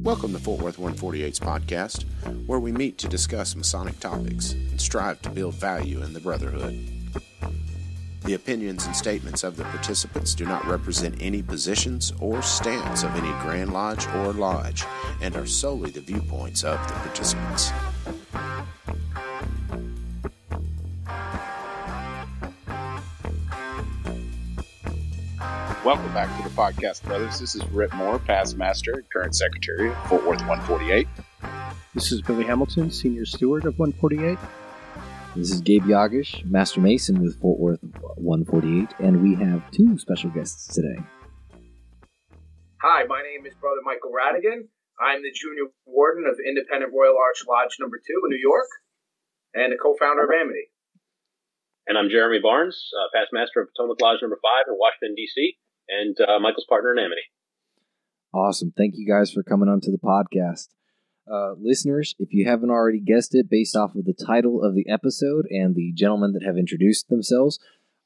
Welcome to Fort Worth 148's podcast, where we meet to discuss Masonic topics and strive to build value in the Brotherhood. The opinions and statements of the participants do not represent any positions or stance of any Grand Lodge or Lodge and are solely the viewpoints of the participants. Welcome back to the podcast, brothers. This is Rhit Moore, past master and current secretary of Fort Worth 148. This is Billy Hamilton, senior steward of 148. This is Gabriel Jagush, master mason with Fort Worth 148, and we have two special guests today. Hi, my name is Brother Michael Radigan. I'm the junior warden of Independent Royal Arch Lodge No. 2 in New York, and the co-founder of Amity. And I'm Jeremy Barnes, past master of Potomac Lodge No. 5 in Washington, D.C., and Michael's partner in Amity. Awesome. Thank you guys for coming on to the podcast. Listeners, if you haven't already guessed it, based off of the title of the episode and the gentlemen that have introduced themselves,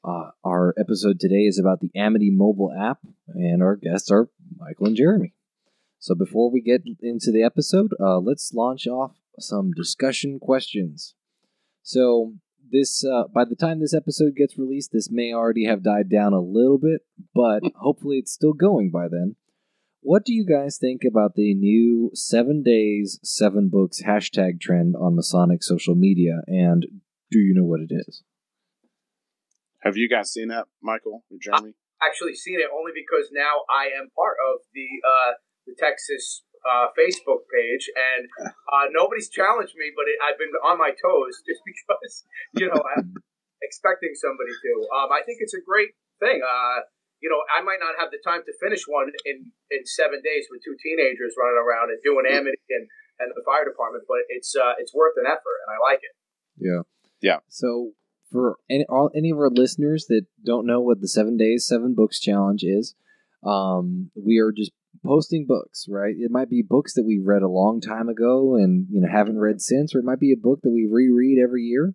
our episode today is about the Amity mobile app, and our guests are Michael and Jeremy. So before we get into the episode, let's launch off some discussion questions. So this, by the time this episode gets released, this may already have died down a little bit, but hopefully it's still going by then. What do you guys think about the new 7 days, 7 books hashtag trend on Masonic social media, and do you know what it is? Have you guys seen that, Michael or Jeremy? I've actually seen it only because now I am part of the Texas Facebook page, and nobody's challenged me, but I've been on my toes just because, I'm expecting somebody to. I think it's a great thing. I might not have the time to finish one in 7 days with two teenagers running around and doing Amity and the fire department, but it's worth an effort, and I like it. Yeah. So for any of our listeners that don't know what the 7 days, 7 books challenge is, we are just posting books, right? It might be books that we read a long time ago and haven't read since, or it might be a book that we reread every year.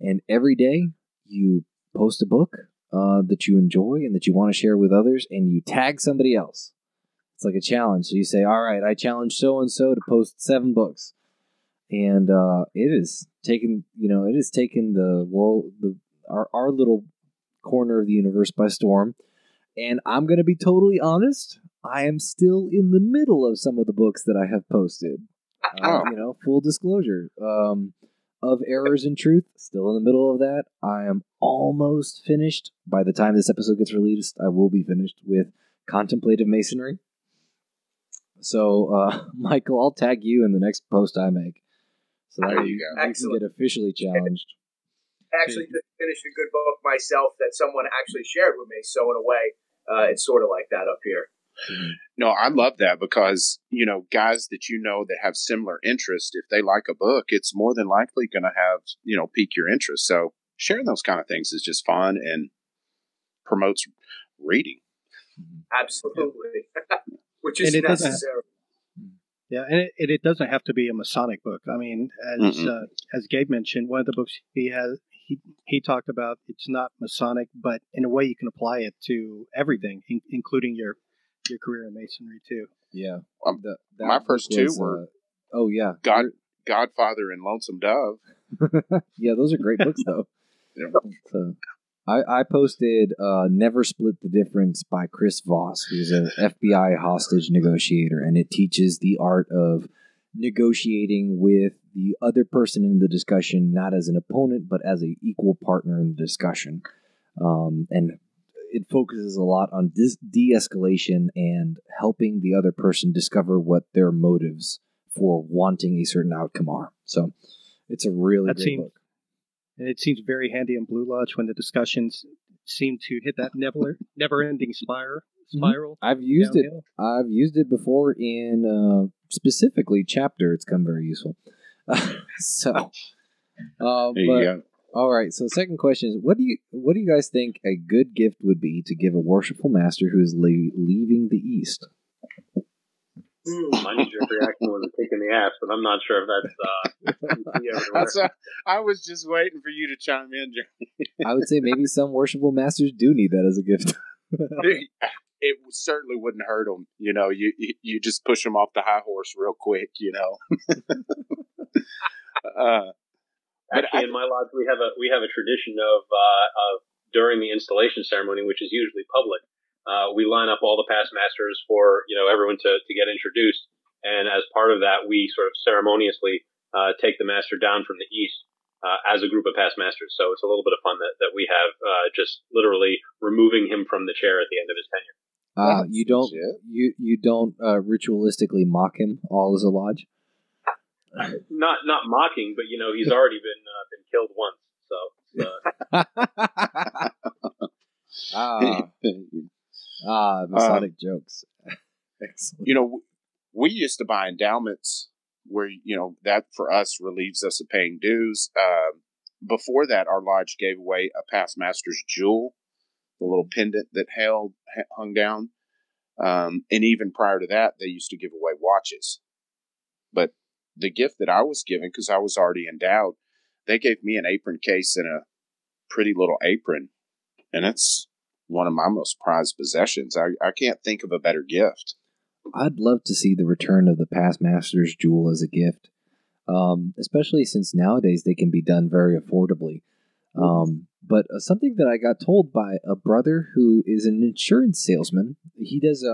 And every day you post a book that you enjoy and that you want to share with others, and you tag somebody else. It's like a challenge. So you say, all right, I challenge so-and-so to post 7 books. And it has taken the world, our little corner of the universe by storm. And I'm going to be totally honest, I am still in the middle of some of the books that I have posted. Full disclosure. Of Errors in Truth, still in the middle of that. I am almost finished. By the time this episode gets released, I will be finished with Contemplative Masonry. So, Michael, I'll tag you in the next post I make. So that you can get officially challenged. I actually just finished a good book myself that someone actually shared with me, so in a way, it's sort of like that up here. No, I love that because, guys that that have similar interests, if they like a book, it's more than likely going to have, pique your interest. So sharing those kind of things is just fun and promotes reading. Absolutely. Which is necessary. Yeah, and it doesn't have to be a Masonic book. I mean, as Gabe mentioned, one of the books he talked about, it's not Masonic, but in a way you can apply it to everything, including your career in Masonry too. Yeah, my first two were Godfather and Lonesome Dove. Yeah, those are great books though. Yeah. So, I posted Never Split the Difference by Chris Voss, who's an FBI hostage negotiator, and it teaches the art of negotiating with the other person in the discussion, not as an opponent, but as an equal partner in the discussion. And it focuses a lot on de-escalation and helping the other person discover what their motives for wanting a certain outcome are. So it's a really great book. And it seems very handy in Blue Lodge when the discussions seem to hit that never-ending spiral. I've used it. I've used it before in specifically chapter. It's come very useful. All right. So, second question is: what do you guys think a good gift would be to give a worshipful master who is leaving the East? My knee-jerk reaction was a kick in the ass, but I'm not sure if that's. I was just waiting for you to chime in, Jeremy. I would say maybe some worshipful masters do need that as a gift. it certainly wouldn't hurt them. You just push them off the high horse real quick. Actually, in my lodge, we have a tradition of during the installation ceremony, which is usually public. We line up all the past masters for everyone to get introduced, and as part of that, we sort of ceremoniously take the master down from the east as a group of past masters. So it's a little bit of fun that we have just literally removing him from the chair at the end of his tenure. You don't ritualistically mock him all as a lodge. Not mocking, but he's already been killed once. So Masonic jokes. Excellent. We used to buy endowments where that for us relieves us of paying dues. Before that, our lodge gave away a past master's jewel, the little pendant that hung down. And even prior to that, they used to give away watches. But the gift that I was given, because I was already endowed, they gave me an apron case and a pretty little apron. And it's one of my most prized possessions. I can't think of a better gift. I'd love to see the return of the past master's jewel as a gift, especially since nowadays they can be done very affordably. But something that I got told by a brother who is an insurance salesman, he does,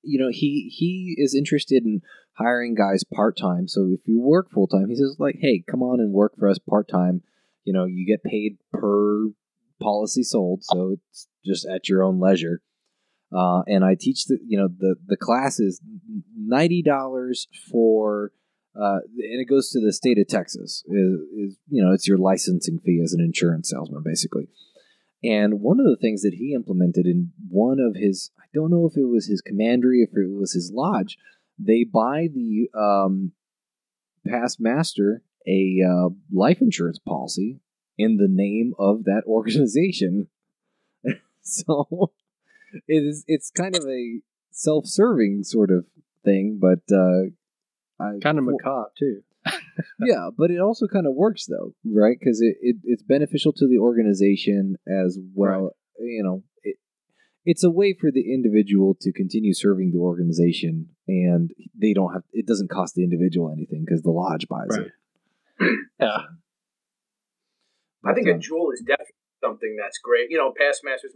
he is interested in hiring guys part-time. So if you work full-time, he says, like, hey, come on and work for us part-time. You get paid per policy sold, so it's just at your own leisure. And I teach the class is $90 for, and it goes to the state of Texas. It's your licensing fee as an insurance salesman, basically. And one of the things that he implemented in one of his, I don't know if it was his commandery, if it was his lodge, they buy the past master a life insurance policy in the name of that organization. So it's kind of a self-serving sort of thing, but kind of macabre too. Yeah, but it also kind of works though, right? Because it's beneficial to the organization as well. Right. It's a way for the individual to continue serving the organization, and it doesn't cost the individual anything because the lodge buys it. Yeah. I think a jewel is definitely something that's great. Past masters,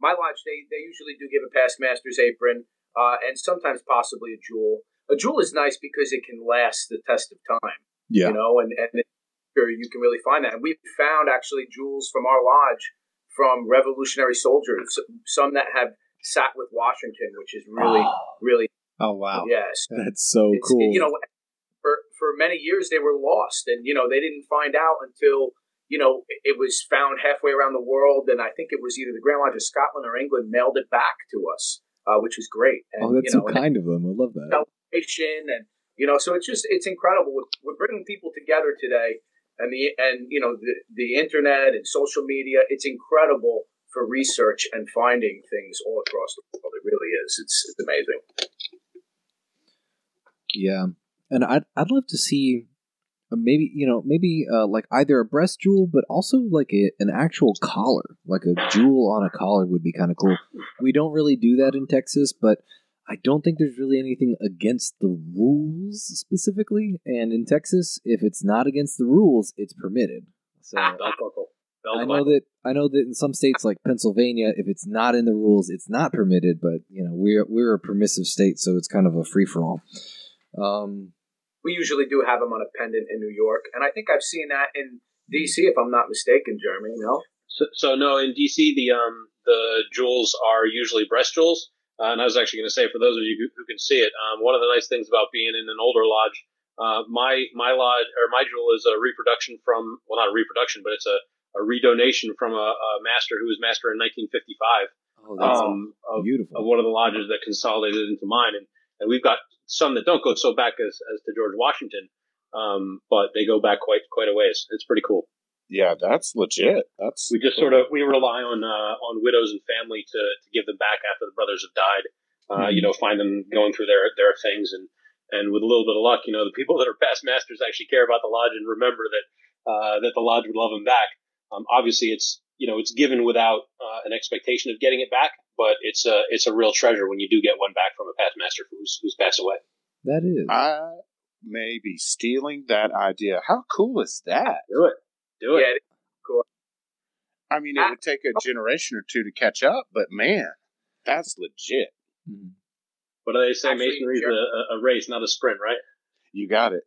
my lodge, they usually do give a past master's apron, and sometimes possibly a jewel. A jewel is nice because it can last the test of time. Yeah. And you can really find that. And we've found actually jewels from our lodge from Revolutionary soldiers, some that have sat with Washington, which is really, really. Oh, wow. Yes. That's so cool. For many years they were lost, and, they didn't find out until, it was found halfway around the world. And I think it was either the Grand Lodge of Scotland or England mailed it back to us, which was great. And, that's so kind of them. I love that. And, so it's incredible. We're bringing people together today, and the internet and social media. It's incredible for research and finding things all across the world. It really is. It's amazing. Yeah, and I'd love to see maybe like either a breast jewel, but also like an actual collar, like a jewel on a collar would be kind of cool. We don't really do that in Texas, but I don't think there's really anything against the rules specifically. And in Texas, if it's not against the rules, it's permitted. So I know that in some states like Pennsylvania, if it's not in the rules, it's not permitted. But we're a permissive state, so it's kind of a free for all. We usually do have them on a pendant in New York, and I think I've seen that in D.C. if I'm not mistaken, Jeremy. No. So no, in D.C. the jewels are usually breast jewels. And I was actually going to say, for those of you who can see it, one of the nice things about being in an older lodge, my lodge or my jewel is a reproduction from, well, not a reproduction, but it's a redonation from a master who was master in 1955. Oh, that's beautiful. Of one of the lodges that consolidated into mine, and we've got some that don't go so back as to George Washington, but they go back quite a ways. It's pretty cool. Yeah, that's legit. We just we rely on widows and family to give them back after the brothers have died. Find them going through their things, and with a little bit of luck, the people that are past masters actually care about the lodge and remember that the lodge would love them back. Obviously, it's given without an expectation of getting it back, but it's a real treasure when you do get one back from a past master who's passed away. That is. I may be stealing that idea. How cool is that? Do it. Yeah, cool. I mean, it would take a generation or two to catch up, but man, that's legit. What do they say? Actually, Masonry is a race, not a sprint, right? You got it.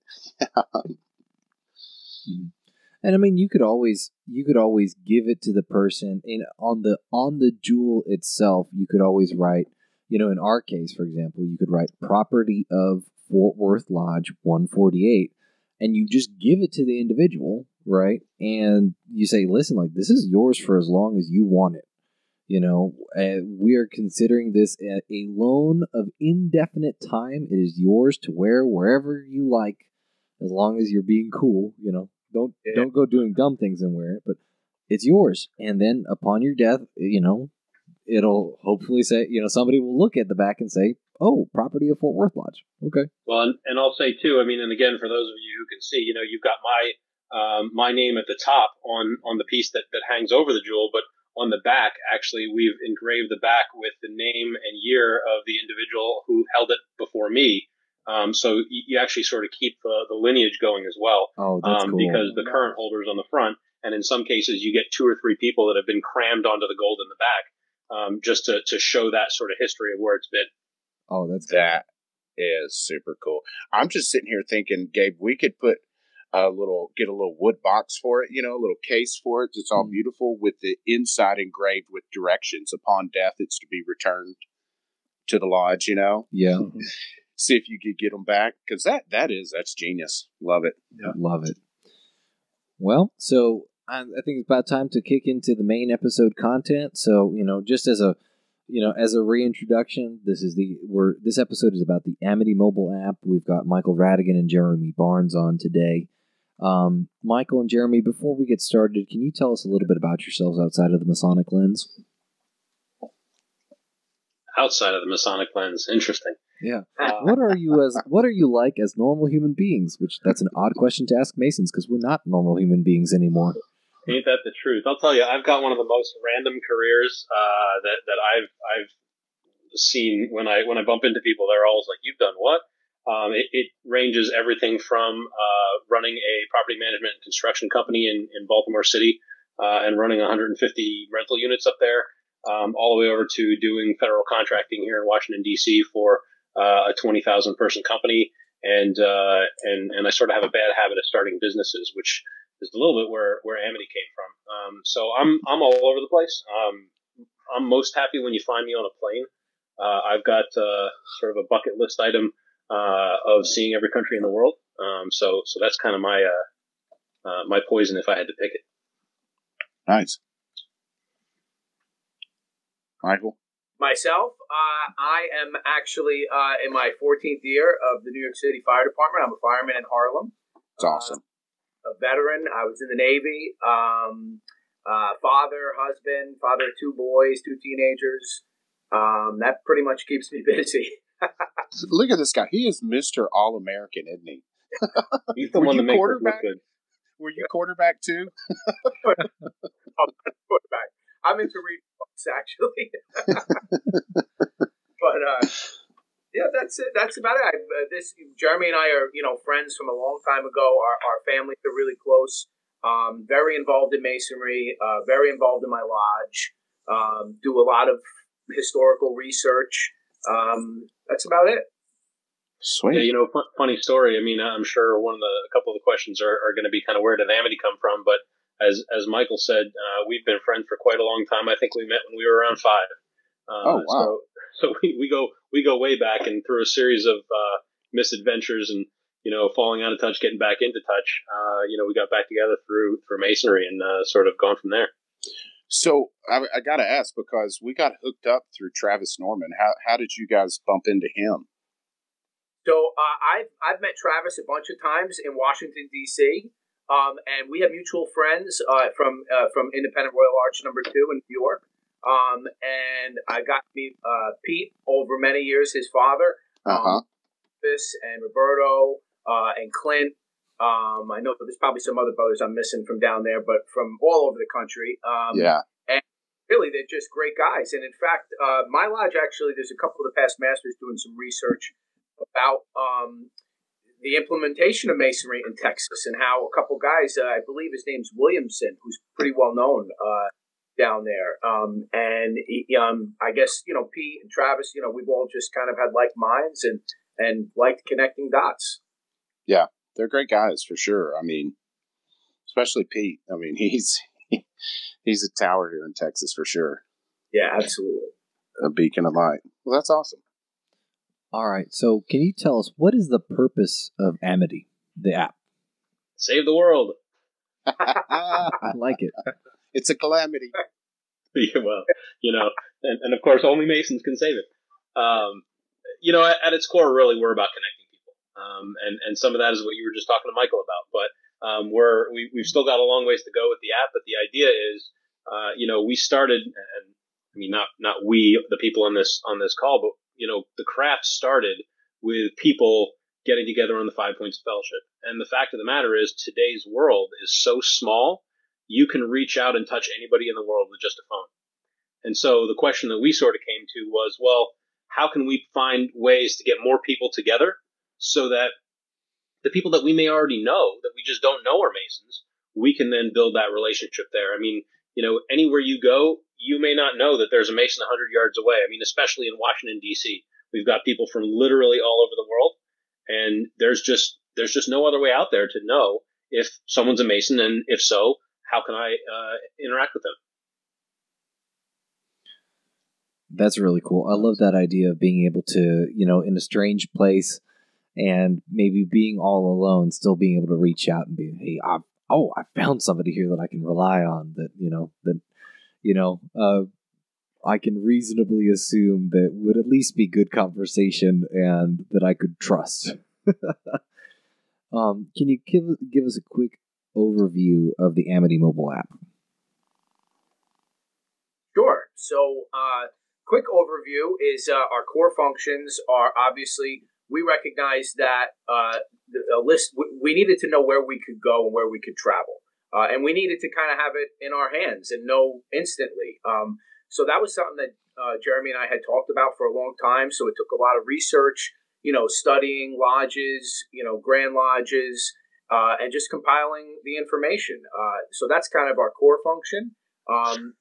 And I mean, you could always give it to the person, and on the jewel itself, you could always write, in our case, for example, you could write property of Fort Worth Lodge 148, and you just give it to the individual, right? And you say, listen, like, this is yours for as long as you want it. We are considering this a loan of indefinite time. It is yours to wear wherever you like, as long as you're being cool. Don't go doing dumb things and wear it, but it's yours. And then upon your death, it'll hopefully say, somebody will look at the back and say, oh, property of Fort Worth Lodge. Okay. Well, and I'll say too, I mean, and again, for those of you who can see, you've got my name at the top on the piece that hangs over the jewel, but on the back, actually, we've engraved the back with the name and year of the individual who held it before me. So you actually sort of keep the lineage going as well. Oh, that's cool. Because the current holder's on the front, and in some cases, you get 2 or 3 people that have been crammed onto the gold in the back, just to show that sort of history of where it's been. Oh, that's cool. That is super cool. I'm just sitting here thinking, Gabe, we could put get a little wood box for it, a little case for it. It's all beautiful with the inside engraved with directions. Upon death, it's to be returned to the lodge, Yeah. See if you could get them back, because that's genius. Love it. Yeah. Love it. Well, so I think it's about time to kick into the main episode content. So, just as a reintroduction, this episode is about the Amity mobile app. We've got Michael Radigan and Jeremy Barnes on today. Michael and Jeremy, before we get started, can you tell us a little bit about yourselves outside of the Masonic lens? Outside of the Masonic lens, interesting. Yeah. What are you like as normal human beings? Which that's an odd question to ask Masons, because we're not normal human beings anymore. Ain't that the truth? I'll tell you, I've got one of the most random careers that I've seen. When I bump into people, they're always like, "You've done what?" It ranges everything from running a property management and construction company in Baltimore City and running 150 rental units up there, all the way over to doing federal contracting here in Washington D.C. for a 20,000 person company, and I sort of have a bad habit of starting businesses, which is a little bit where Amity came from. So I'm all over the place. I'm most happy when you find me on a plane. I've got sort of a bucket list item of seeing every country in the world. So that's kind of my poison if I had to pick it. Nice. Michael? Myself, I am actually in my 14th year of the New York City Fire Department. I'm a fireman in Harlem. It's awesome. A veteran. I was in the Navy. Father of 2 boys, 2 teenagers. That pretty much keeps me busy. Look at this guy. He is Mr. All-American, isn't he? He's the one that makes us look good. Were you quarterback too? Quarterback. I'm into reading books, actually. But yeah, that's it. That's about it. Jeremy and I are, friends from a long time ago. Our families are really close. Very involved in Masonry. Very involved in my lodge. Do a lot of historical research. That's about it. Sweet. Yeah, funny story. I mean, I'm sure a couple of the questions are going to be kind of where did Amity come from? But as Michael said, we've been friends for quite a long time. I think we met when we were around 5. Oh wow! So we go way back, and through a series of misadventures and falling out of touch, getting back into touch. We got back together through Masonry and sort of gone from there. So I got to ask, because we got hooked up through Travis Norman. How did you guys bump into him? So I've met Travis a bunch of times in Washington D.C. And we have mutual friends from Independent Royal Arch Number 2 in New York. And I got to meet Pete over many years, his father, and Roberto and Clint. I know there's probably some other brothers I'm missing from down there, but from all over the country. Yeah. And really, they're just great guys. And in fact, my lodge actually, there's a couple of the past masters doing some research about the implementation of Masonry in Texas and how a couple guys, I believe his name's Williamson, who's pretty well known down there. And I guess, Pete and Travis, we've all just kind of had like minds and liked connecting dots. Yeah, they're great guys for sure. I mean, especially Pete. I mean, he's a tower here in Texas for sure. Yeah, absolutely. A beacon of light. Well, that's awesome. All right. So can you tell us, what is the purpose of Amity, the app? Save the world. I like it. It's a calamity. Yeah, well, and of course, only Masons can save it. At its core, really, we're about connecting people. And some of that is what you were just talking to Michael about. But we've still got a long ways to go with the app. But the idea is, we started, and I mean, not we, the people on this call, but the craft started with people getting together on the 5 points of fellowship. And the fact of the matter is, today's world is so small, you can reach out and touch anybody in the world with just a phone. And so the question that we sort of came to was, well, how can we find ways to get more people together so that the people that we may already know, that we just don't know are Masons, we can then build that relationship there. I mean, anywhere you go, you may not know that there's a Mason 100 yards away. I mean, especially in Washington, D.C., we've got people from literally all over the world. And there's just no other way out there to know if someone's a Mason. And if so, how can I interact with them? That's really cool. I love that idea of being able to, in a strange place and maybe being all alone, still being able to reach out and be, hey, I found somebody here that I can rely on, that I can reasonably assume that would at least be good conversation and that I could trust. Can you give us a quick overview of the Amity mobile app? Sure. So, quick overview is our core functions are obviously, we recognize that a list, we needed to know where we could go and where we could travel. And we needed to kind of have it in our hands and know instantly. So that was something that Jeremy and I had talked about for a long time. So it took a lot of research, studying lodges, grand lodges, and just compiling the information. So that's kind of our core function.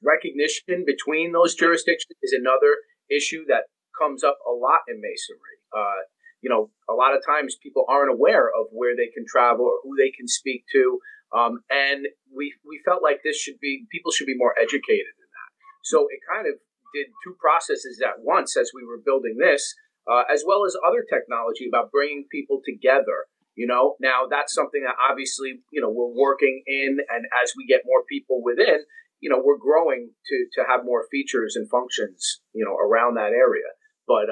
Recognition between those jurisdictions is another issue that comes up a lot in Masonry. A lot of times people aren't aware of where they can travel or who they can speak to. And we felt like people should be more educated in that. So it kind of did two processes at once as we were building this, as well as other technology about bringing people together. Now that's something that obviously, we're working in, and as we get more people within, we're growing to have more features and functions, around that area. But,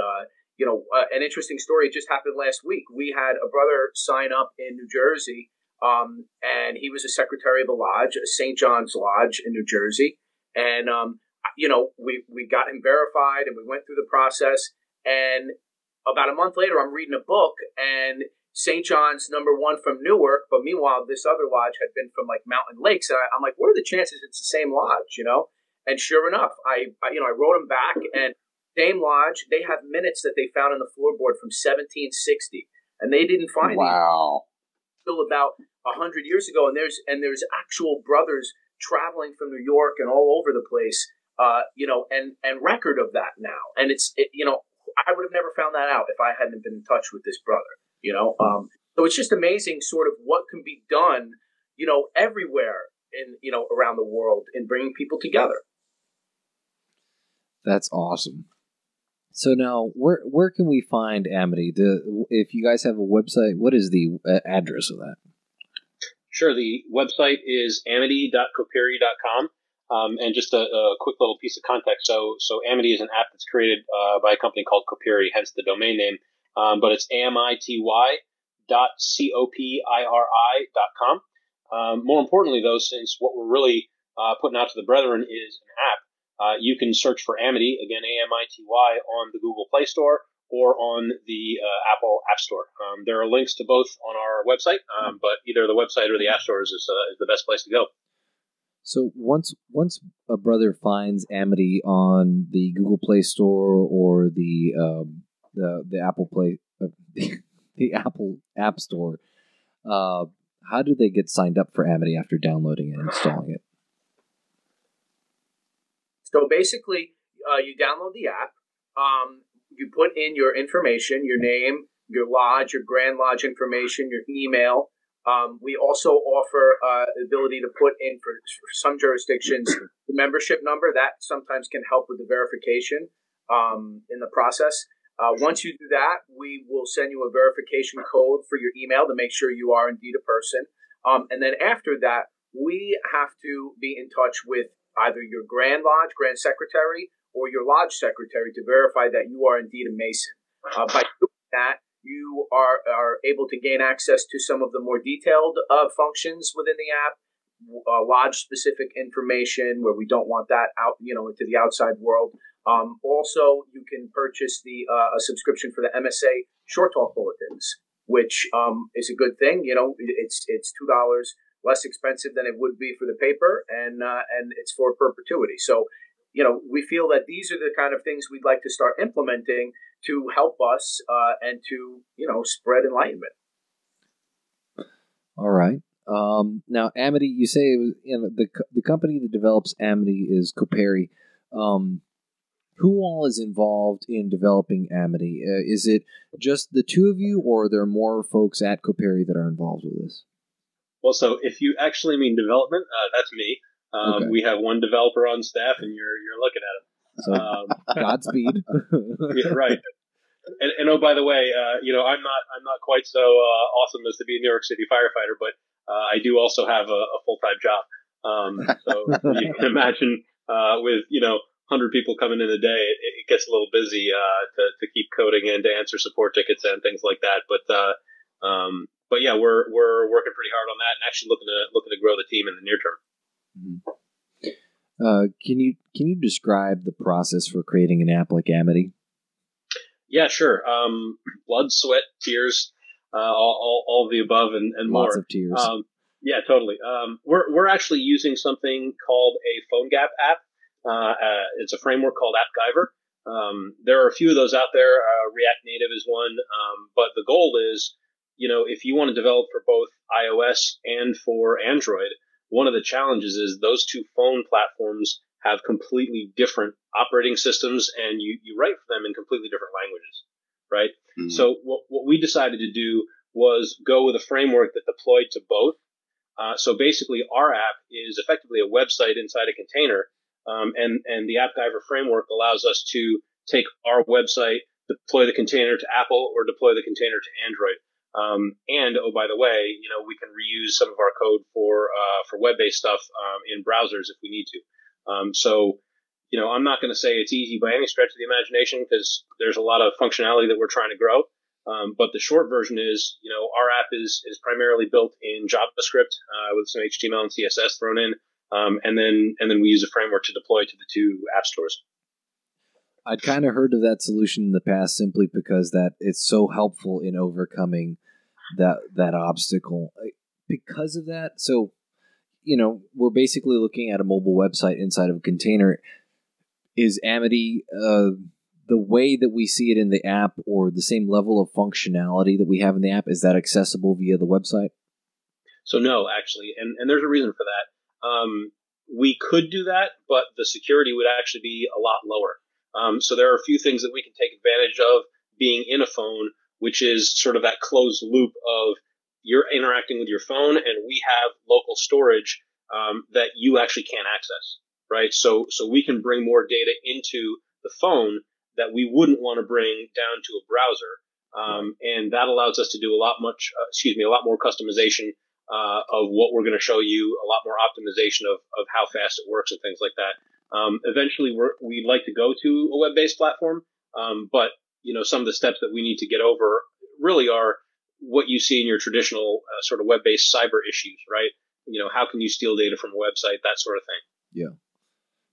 an interesting story just happened last week. We had a brother sign up in New Jersey, and he was a secretary of a lodge, St. John's Lodge in New Jersey. And, we got him verified and we went through the process. And about a month later, I'm reading a book, and St. John's #1 from Newark, but meanwhile, this other lodge had been from like Mountain Lakes. And I'm like, what are the chances it's the same lodge, And sure enough, I wrote him back, and same lodge, they have minutes that they found in the floorboard from 1760, and they didn't find wow. Still about 100 years ago, and there's actual brothers traveling from New York and all over the place, and record of that now. And I would have never found that out if I hadn't been in touch with this brother. So it's just amazing sort of what can be done, everywhere in, around the world in bringing people together. That's awesome. So now, where can we find Amity? If you guys have a website, what is the address of that? Sure. The website is amity.coperi.com. And just a quick little piece of context. So Amity is an app that's created by a company called Coperi, hence the domain name. But it's amity.copiri.com. More importantly, though, since what we're really putting out to the brethren is an app, you can search for Amity, again, AMITY, on the Google Play Store or on the Apple App Store. There are links to both on our website, but either the website or the App Store is the best place to go. So once a brother finds Amity on the Google Play Store or the Apple Play, the Apple App Store, how do they get signed up for Amity after downloading and installing it? So basically, you download the app. You put in your information, your name, your lodge, your Grand Lodge information, your email. We also offer the ability to put in, for some jurisdictions, the membership number. That sometimes can help with the verification in the process. Once you do that, we will send you a verification code for your email to make sure you are indeed a person. And then after that, we have to be in touch with either your Grand Lodge, Grand Secretary, or your Lodge Secretary to verify that you are indeed a Mason. By doing that, you are able to gain access to some of the more detailed functions within the app, lodge-specific information where we don't want that out, into the outside world. Also, you can purchase a subscription for the MSA Short Talk Bulletins, which is a good thing. It's $2 less expensive than it would be for the paper, and it's for perpetuity. So, we feel that these are the kind of things we'd like to start implementing to help us and to, spread enlightenment. All right. Now, Amity, you say it was, the company that develops Amity is Coperi. Who all is involved in developing Amity? Is it just the two of you, or are there more folks at Coperi that are involved with this? Well, so if you actually mean development, that's me. Okay. We have one developer on staff, and you're looking at him. So, Godspeed. Yeah, right. And oh, by the way, I'm not quite so awesome as to be a New York City firefighter, but I do also have a full-time job. So you can imagine with 100 people coming in a day, it gets a little busy to keep coding and to answer support tickets and things like that. But yeah, we're working pretty hard on that, and actually looking to grow the team in the near term. Can you describe the process for creating an app like Amity? Yeah, sure. Blood, sweat, tears, all of the above and more. Lots of tears. Yeah, totally. We're actually using something called a PhoneGap app. It's a framework called AppGyver. There are a few of those out there. React Native is one. But the goal is, if you want to develop for both iOS and for Android, one of the challenges is those two phone platforms have completely different operating systems, and you write for them in completely different languages, right? Mm-hmm. So what we decided to do was go with a framework that deployed to both. So basically, our app is effectively a website inside a container, and the AppGyver framework allows us to take our website, deploy the container to Apple, or deploy the container to Android. And oh, by the way, we can reuse some of our code for web-based stuff in browsers if we need to. So I'm not going to say it's easy by any stretch of the imagination, because there's a lot of functionality that we're trying to grow. But the short version is, our app is primarily built in JavaScript with some HTML and CSS thrown in, and then we use a framework to deploy to the two app stores. I'd kind of heard of that solution in the past simply because that it's so helpful in overcoming that obstacle. Because of that, so we're basically looking at a mobile website inside of a container. Is Amity the way that we see it in the app, or the same level of functionality that we have in the app? Is that accessible via the website? So no, actually, and there's a reason for that. We could do that, but the security would actually be a lot lower. So there are a few things that we can take advantage of being in a phone, which is sort of that closed loop of you're interacting with your phone, and we have local storage that you actually can't access, right? So we can bring more data into the phone that we wouldn't want to bring down to a browser, and that allows us to do a lot more customization of what we're going to show you, a lot more optimization of how fast it works and things like that. Eventually, we'd like to go to a web-based platform, but some of the steps that we need to get over really are what you see in your traditional sort of web-based cyber issues, right? How can you steal data from a website, that sort of thing. Yeah.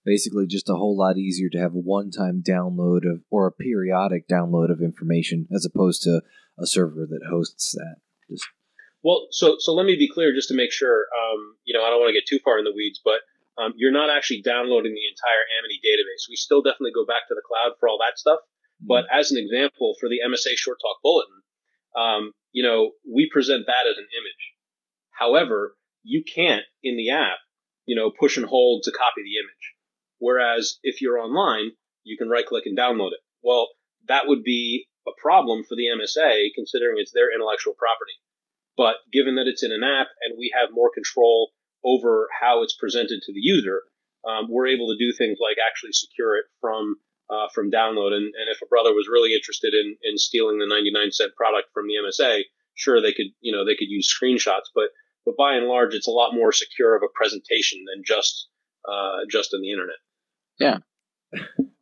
Basically, just a whole lot easier to have a one-time download or a periodic download of information as opposed to a server that hosts that. Well, so let me be clear just to make sure, I don't want to get too far in the weeds, but you're not actually downloading the entire Amity database. We still definitely go back to the cloud for all that stuff. But as an example, for the MSA Short Talk Bulletin, we present that as an image. However, you can't in the app, push and hold to copy the image. Whereas if you're online, you can right click and download it. Well, that would be a problem for the MSA considering it's their intellectual property. But given that it's in an app and we have more control over how it's presented to the user, we're able to do things like actually secure it from download. And if a brother was really interested in stealing the 99-cent product from the MSA, sure, they could use screenshots, but by and large, it's a lot more secure of a presentation than just on the internet. Yeah.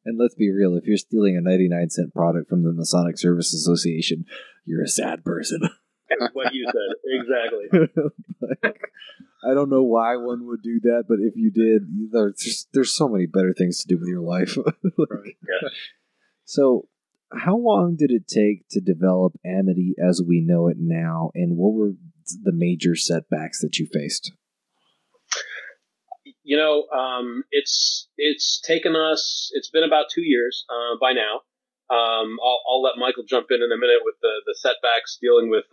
And let's be real, if you're stealing a 99-cent product from the Masonic Service Association, you're a sad person. That's what you said. Exactly. I don't know why one would do that, but if you did, there's so many better things to do with your life. Right. Yeah. So, how long did it take to develop Amity as we know it now, and what were the major setbacks that you faced? It's taken us. It's been about 2 years by now. I'll let Michael jump in a minute with the setbacks dealing with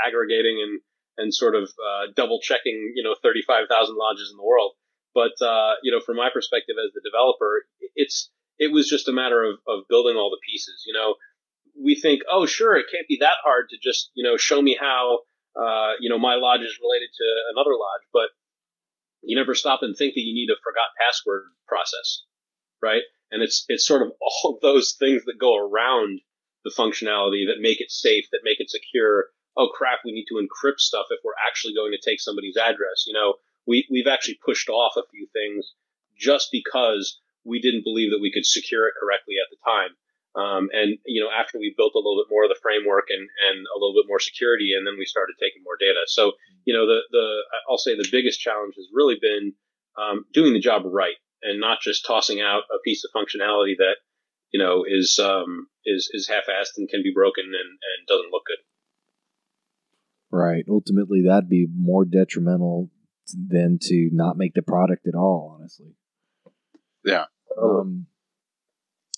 aggregating and sort of double checking 35,000 lodges in the world. But from my perspective as the developer, it was just a matter of building all the pieces. We think, oh sure, it can't be that hard to just show me how my lodge is related to another lodge, but you never stop and think that you need a forgot password process, right? And it's sort of all of those things that go around the functionality that make it safe, that make it secure. Oh crap, we need to encrypt stuff if we're actually going to take somebody's address. We've actually pushed off a few things just because we didn't believe that we could secure it correctly at the time. After we built a little bit more of the framework and a little bit more security, and then we started taking more data. So, I'll say the biggest challenge has really been doing the job right and not just tossing out a piece of functionality that, is half-assed and can be broken and doesn't look good. Right. Ultimately, that'd be more detrimental than to not make the product at all, honestly. Yeah.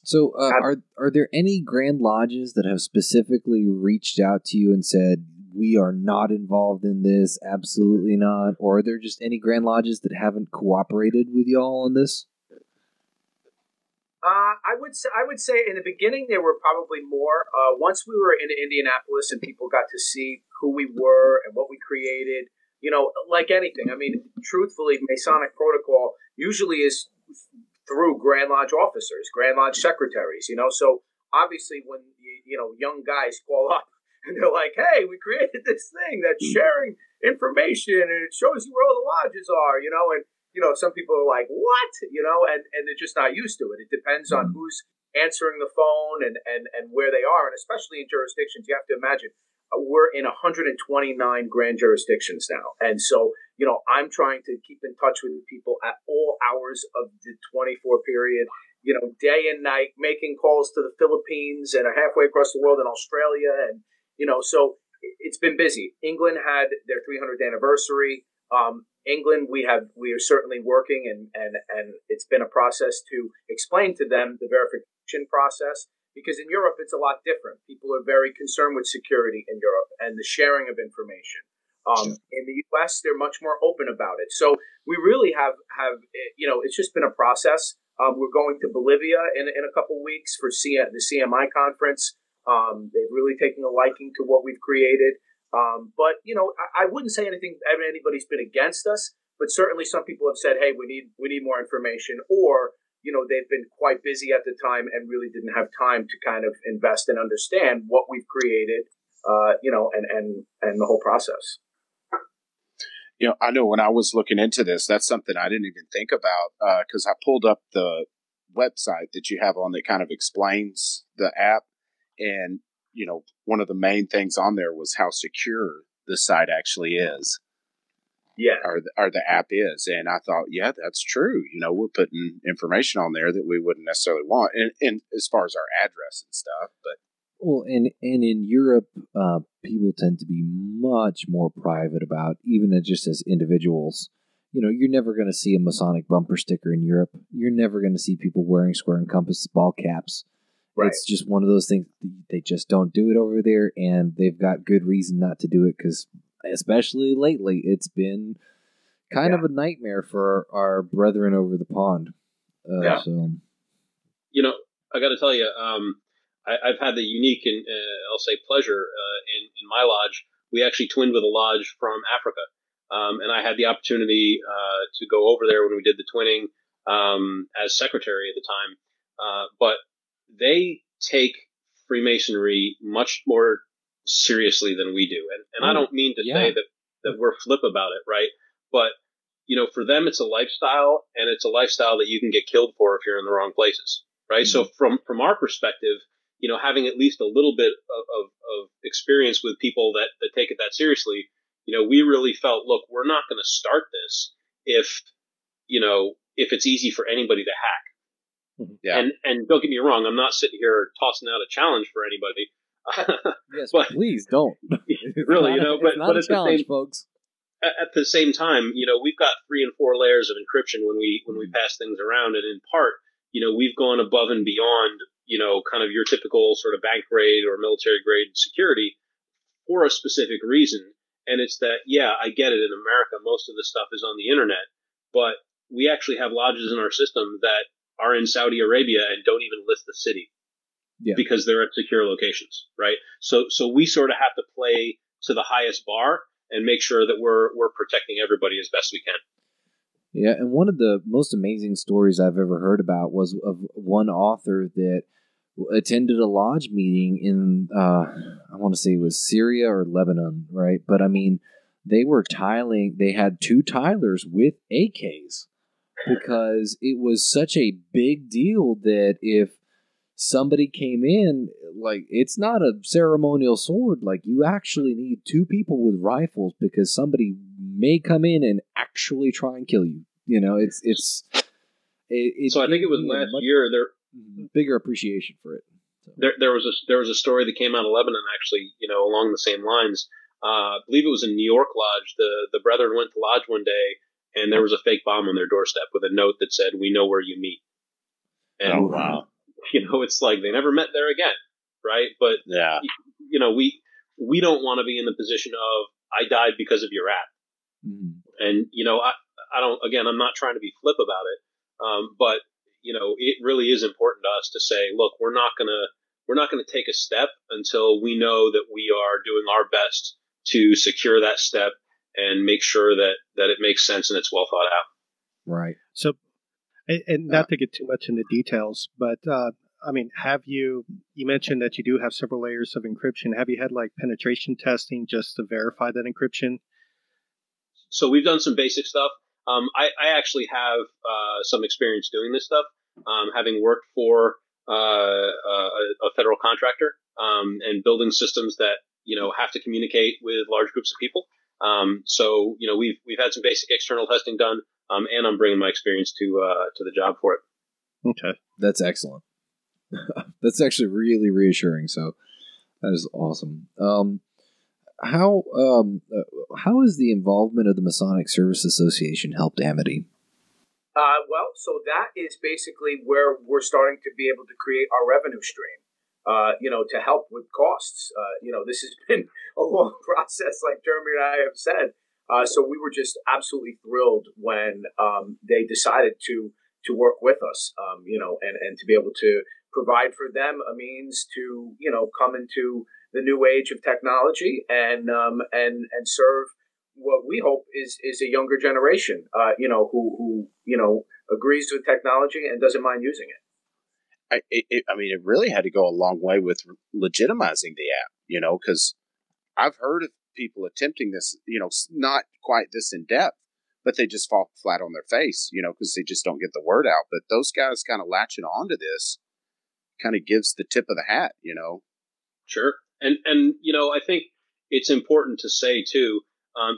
So, are there any Grand Lodges that have specifically reached out to you and said, we are not involved in this, absolutely not? Or are there just any Grand Lodges that haven't cooperated with y'all on this? I would say in the beginning there were probably more. Once we were in Indianapolis and people got to see who we were and what we created, like anything. I mean, truthfully, Masonic protocol usually is through Grand Lodge officers, Grand Lodge secretaries, So obviously when, young guys call up and they're like, hey, we created this thing that's sharing information and it shows you where all the lodges are, and, some people are like, what? And they're just not used to it. It depends on who's answering the phone and where they are. And especially in jurisdictions, you have to imagine we're in 129 grand jurisdictions now. And so, I'm trying to keep in touch with people at all hours of the 24 period, day and night, making calls to the Philippines and halfway across the world in Australia. And, so it's been busy. England had their 300th anniversary. England, we are certainly working and it's been a process to explain to them the verification process. Because in Europe, it's a lot different. People are very concerned with security in Europe and the sharing of information. In the U.S., they're much more open about it. So we really have it's just been a process. We're going to Bolivia in a couple weeks for the CMI conference. They've really taken a liking to what we've created. But I wouldn't say anybody's been against us, but certainly some people have said, hey, we need more information, or they've been quite busy at the time and really didn't have time to kind of invest and understand what we've created, and the whole process. I know when I was looking into this, that's something I didn't even think about because I pulled up the website that you have on that kind of explains the app. And, one of the main things on there was how secure the site actually is. Yeah. Or the app is. And I thought, yeah, that's true. We're putting information on there that we wouldn't necessarily want. And as far as our address and stuff, but. Well, and in Europe, people tend to be much more private about, even just as individuals, you're never going to see a Masonic bumper sticker in Europe. You're never going to see people wearing square and compass ball caps. Right. It's just one of those things. They just don't do it over there, and they've got good reason not to do it because, especially lately, it's been kind of a nightmare for our brethren over the pond. So, I got to tell you, I've had the unique and I'll say pleasure in my lodge. We actually twinned with a lodge from Africa, and I had the opportunity to go over there when we did the twinning as secretary at the time. But they take Freemasonry much more seriously than we do, and I don't mean to say that we're flip about it, right? But for them, it's a lifestyle, and it's a lifestyle that you can get killed for if you're in the wrong places, right? Mm-hmm. So from our perspective, having at least a little bit of experience with people that take it that seriously, we really felt, look, we're not going to start this if it's easy for anybody to hack. Yeah. And don't get me wrong, I'm not sitting here tossing out a challenge for anybody. Yes, but please don't. Really, but at the same, folks. At the same time, we've got 3 and 4 layers of encryption when we pass things around, and in part, we've gone above and beyond, kind of your typical sort of bank grade or military grade security for a specific reason. And it's that, I get it. In America, most of the stuff is on the internet, but we actually have lodges in our system that are in Saudi Arabia and don't even list the city because they're at secure locations, right? So we sort of have to play to the highest bar and make sure that we're protecting everybody as best we can. Yeah, and one of the most amazing stories I've ever heard about was of one author that attended a lodge meeting in, I want to say it was Syria or Lebanon, right? But I mean, they had 2 tilers with AKs because it was such a big deal that if somebody came in, like, it's not a ceremonial sword. Like, you actually need 2 people with rifles because somebody may come in and actually try and kill you. So I think it was last year there bigger appreciation for it. So. There was a story that came out of Lebanon actually, along the same lines. I believe it was in New York Lodge. The brethren went to lodge one day and there was a fake bomb on their doorstep with a note that said, "We know where you meet." And, oh, wow. It's like they never met there again, right? But, we don't want to be in the position of, I died because of your act. Mm-hmm. And, I don't, again, I'm not trying to be flip about it. But, it really is important to us to say, look, we're not going to take a step until we know that we are doing our best to secure that step and make sure that it makes sense and it's well thought out. Right. So, and not to get too much into details, but you mentioned that you do have several layers of encryption. Have you had like penetration testing just to verify that encryption? So we've done some basic stuff. I actually have some experience doing this stuff, having worked for a federal contractor and building systems that have to communicate with large groups of people. So we've had some basic external testing done, and I'm bringing my experience to the job for it. Okay, that's excellent. That's actually really reassuring. So that is awesome. How has the involvement of the Masonic Service Association helped Amity? So that is basically where we're starting to be able to create our revenue stream, to help with costs. This has been a long process, like Jeremy and I have said. So we were just absolutely thrilled when they decided to work with us, and to be able to provide for them a means to, come into the new age of technology and serve what we hope is a younger generation, who agrees with technology and doesn't mind using it. It really had to go a long way with legitimizing the app, because I've heard of people attempting this, not quite this in depth, but they just fall flat on their face, because they just don't get the word out. But those guys kind of latching onto this kind of gives the tip of the hat, Sure. And I think it's important to say, too,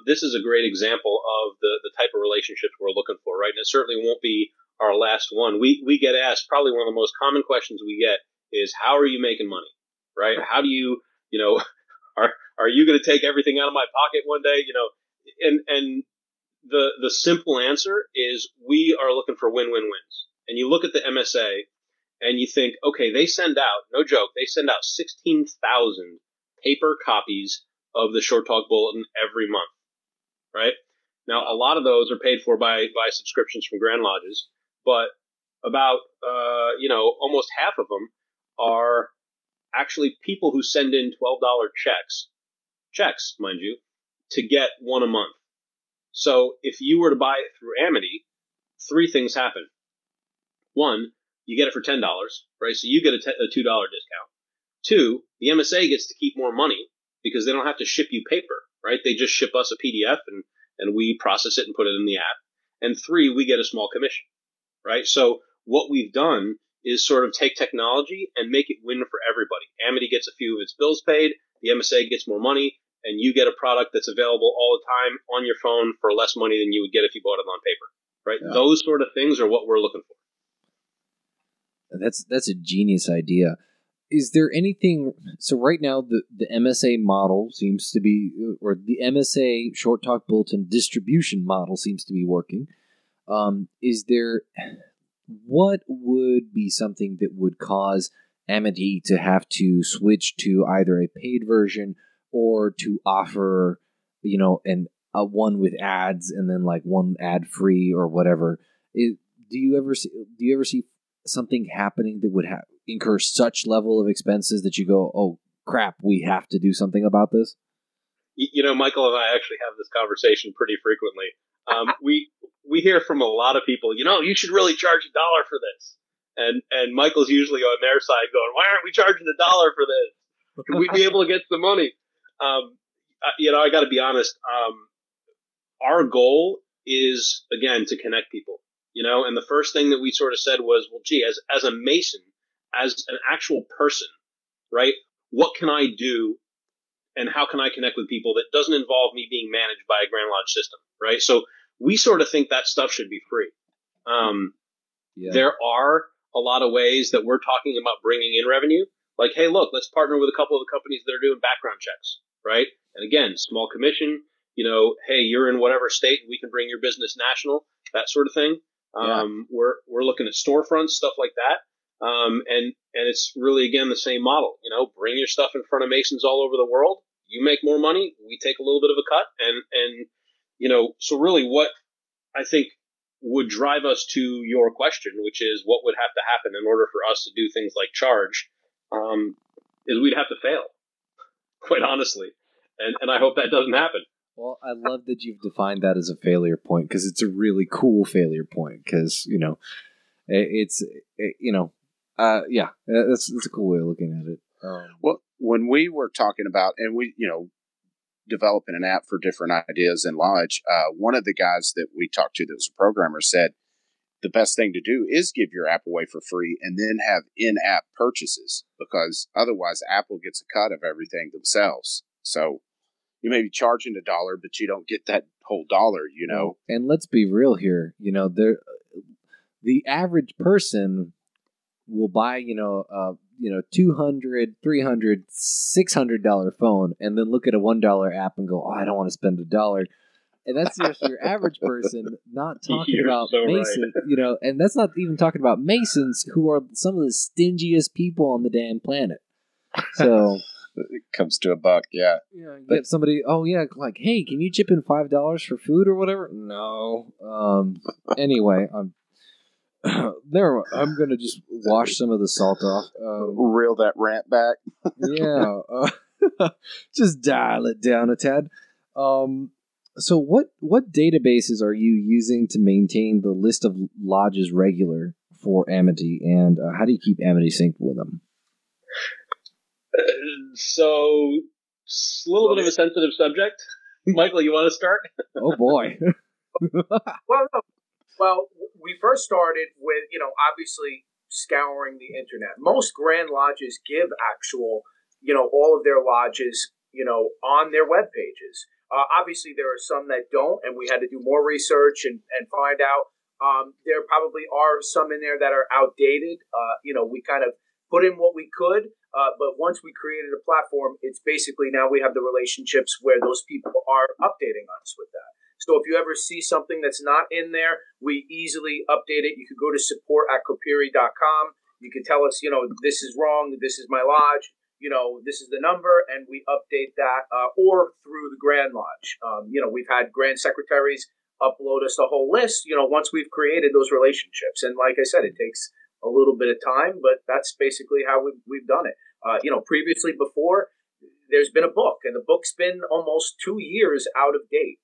this is a great example of the type of relationships we're looking for, right? And it certainly won't be our last one. We get asked, probably one of the most common questions we get is, how are you making money, right? How do you, are you going to take everything out of my pocket one day? And the simple answer is we are looking for win-win-wins. And you look at the MSA and you think, okay, they send out, no joke, they send out 16,000 paper copies of the Short Talk Bulletin every month, right? Now, a lot of those are paid for by subscriptions from Grand Lodges, but about, almost half of them are actually people who send in $12 checks, mind you, to get one a month. So if you were to buy it through Amity, three things happen. One, you get it for $10, right? So you get a $2 discount. Two, the MSA gets to keep more money because they don't have to ship you paper, right? They just ship us a PDF and we process it and put it in the app. And three, we get a small commission, right? So what we've done is sort of take technology and make it win for everybody. Amity gets a few of its bills paid, the MSA gets more money, and you get a product that's available all the time on your phone for less money than you would get if you bought it on paper, right? Yeah. Those sort of things are what we're looking for. That's a genius idea. Is there anything, so right now the MSA model seems to be, or the MSA Short Talk Bulletin distribution model seems to be working. What would be something that would cause Amity to have to switch to either a paid version or to offer, a one with ads and then like one ad free or whatever? Do you ever see something happening that would incur such level of expenses that you go, oh crap, we have to do something about this? Michael and I actually have this conversation pretty frequently. We hear from a lot of people, you should really charge $1 for this. And Michael's usually on their side going, why aren't we charging $1 for this? Can we be able to get some money? I got to be honest. Our goal is, again, to connect people, and the first thing that we sort of said was, well, gee, as a Mason, as an actual person, right, what can I do and how can I connect with people that doesn't involve me being managed by a Grand Lodge system, right? So we sort of think that stuff should be free. There are a lot of ways that we're talking about bringing in revenue. Like, hey, look, let's partner with a couple of the companies that are doing background checks, right? And again, small commission, hey, you're in whatever state, we can bring your business national, that sort of thing. We're looking at storefronts, stuff like that. And it's really, again, the same model, bring your stuff in front of Masons all over the world. You make more money. We take a little bit of a cut. And so really what I think would drive us to your question, which is what would have to happen in order for us to do things like charge, is we'd have to fail, quite honestly. And I hope that doesn't happen. Well, I love that you've defined that as a failure point, because it's a really cool failure point, because, that's a cool way of looking at it. Well, when we were talking about, and we, developing an app for different ideas in Lodge, one of the guys that we talked to that was a programmer said the best thing to do is give your app away for free and then have in-app purchases, because otherwise Apple gets a cut of everything themselves. So you may be charging $1, but you don't get that whole dollar, And let's be real here. The average person will buy, $200, $300, $600 phone, and then look at a $1 app and go, oh, I don't want to spend $1. And that's just your average person, not talking about Masons, right. And that's not even talking about Masons, who are some of the stingiest people on the damn planet. So it comes to $1, yeah. Yeah, you get somebody, like, hey, can you chip in $5 for food or whatever? No. Anyway, I'm going to just wash some of the salt off. Reel that rant back. Just dial it down a tad. So what databases are you using to maintain the list of lodges regular for Amity, and how do you keep Amity synced with them? So, it's a little bit of a sensitive subject. Michael, you want to start? Oh, boy. Well, we first started with, obviously scouring the internet. Most Grand Lodges give actual, all of their lodges, on their web pages. Obviously, there are some that don't, and we had to do more research and find out. There probably are some in there that are outdated. We kind of put in what we could, but once we created a platform, it's basically now we have the relationships where those people are updating us with that. So if you ever see something that's not in there, we easily update it. You could go to support@copiri.com. You can tell us, this is wrong. This is my lodge. This is the number, and we update that, or through the Grand Lodge. We've had Grand Secretaries upload us a whole list, once we've created those relationships. And like I said, it takes a little bit of time, but that's basically how we've done it. Previously before, there's been a book, and the book's been almost 2 years out of date.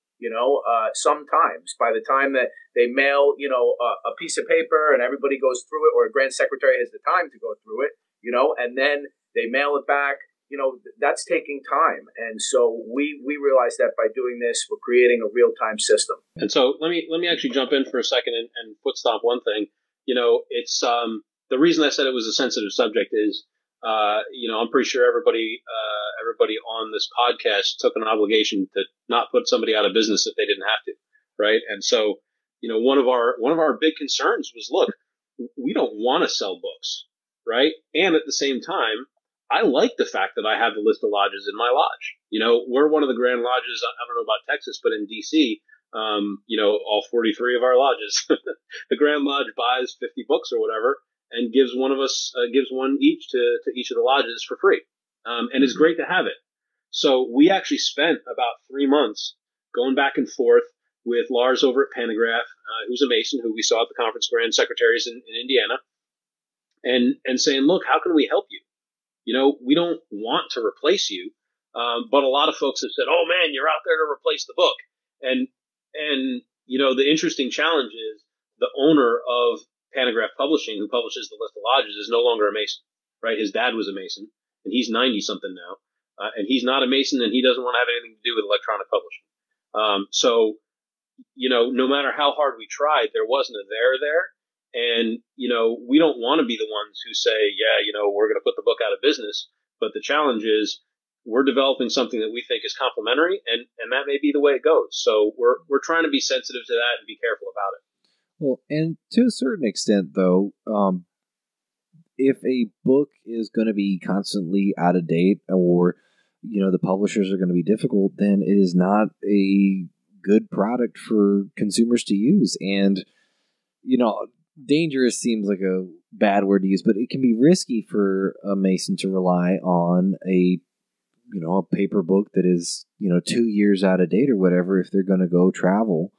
Sometimes by the time that they mail, a piece of paper and everybody goes through it, or a Grand Secretary has the time to go through it, and then they mail it back, that's taking time. And so we realize that by doing this, we're creating a real-time system. And so let me actually jump in for a second and foot stomp one thing. It's the reason I said it was a sensitive subject is, I'm pretty sure everybody on this podcast took an obligation to not put somebody out of business if they didn't have to, right? And so, one of our big concerns was, look, we don't want to sell books, right? And at the same time, I like the fact that I have the list of lodges in my lodge. We're one of the Grand Lodges. I don't know about Texas, but in DC, all 43 of our lodges, the Grand Lodge buys 50 books or whatever, and gives one each to each of the lodges for free. And it's great to have it. So we actually spent about 3 months going back and forth with Lars over at Pantograph, who's a Mason, who we saw at the conference Grand Secretaries in Indiana, and saying, look, how can we help you? We don't want to replace you. But a lot of folks have said, oh man, you're out there to replace the book. And the interesting challenge is the owner of Pantograph Publishing, who publishes the list of lodges, is no longer a Mason, right? His dad was a Mason, and he's 90 something now. And he's not a Mason, and he doesn't want to have anything to do with electronic publishing. So, no matter how hard we tried, there wasn't a there. And, we don't want to be the ones who say, we're going to put the book out of business. But the challenge is we're developing something that we think is complementary, and that may be the way it goes. So we're trying to be sensitive to that and be careful about it. Well, and to a certain extent, though, if a book is going to be constantly out of date, or the publishers are going to be difficult, then it is not a good product for consumers to use. And dangerous seems like a bad word to use, but it can be risky for a Mason to rely on a paper book that is 2 years out of date or whatever, if they're going to go travel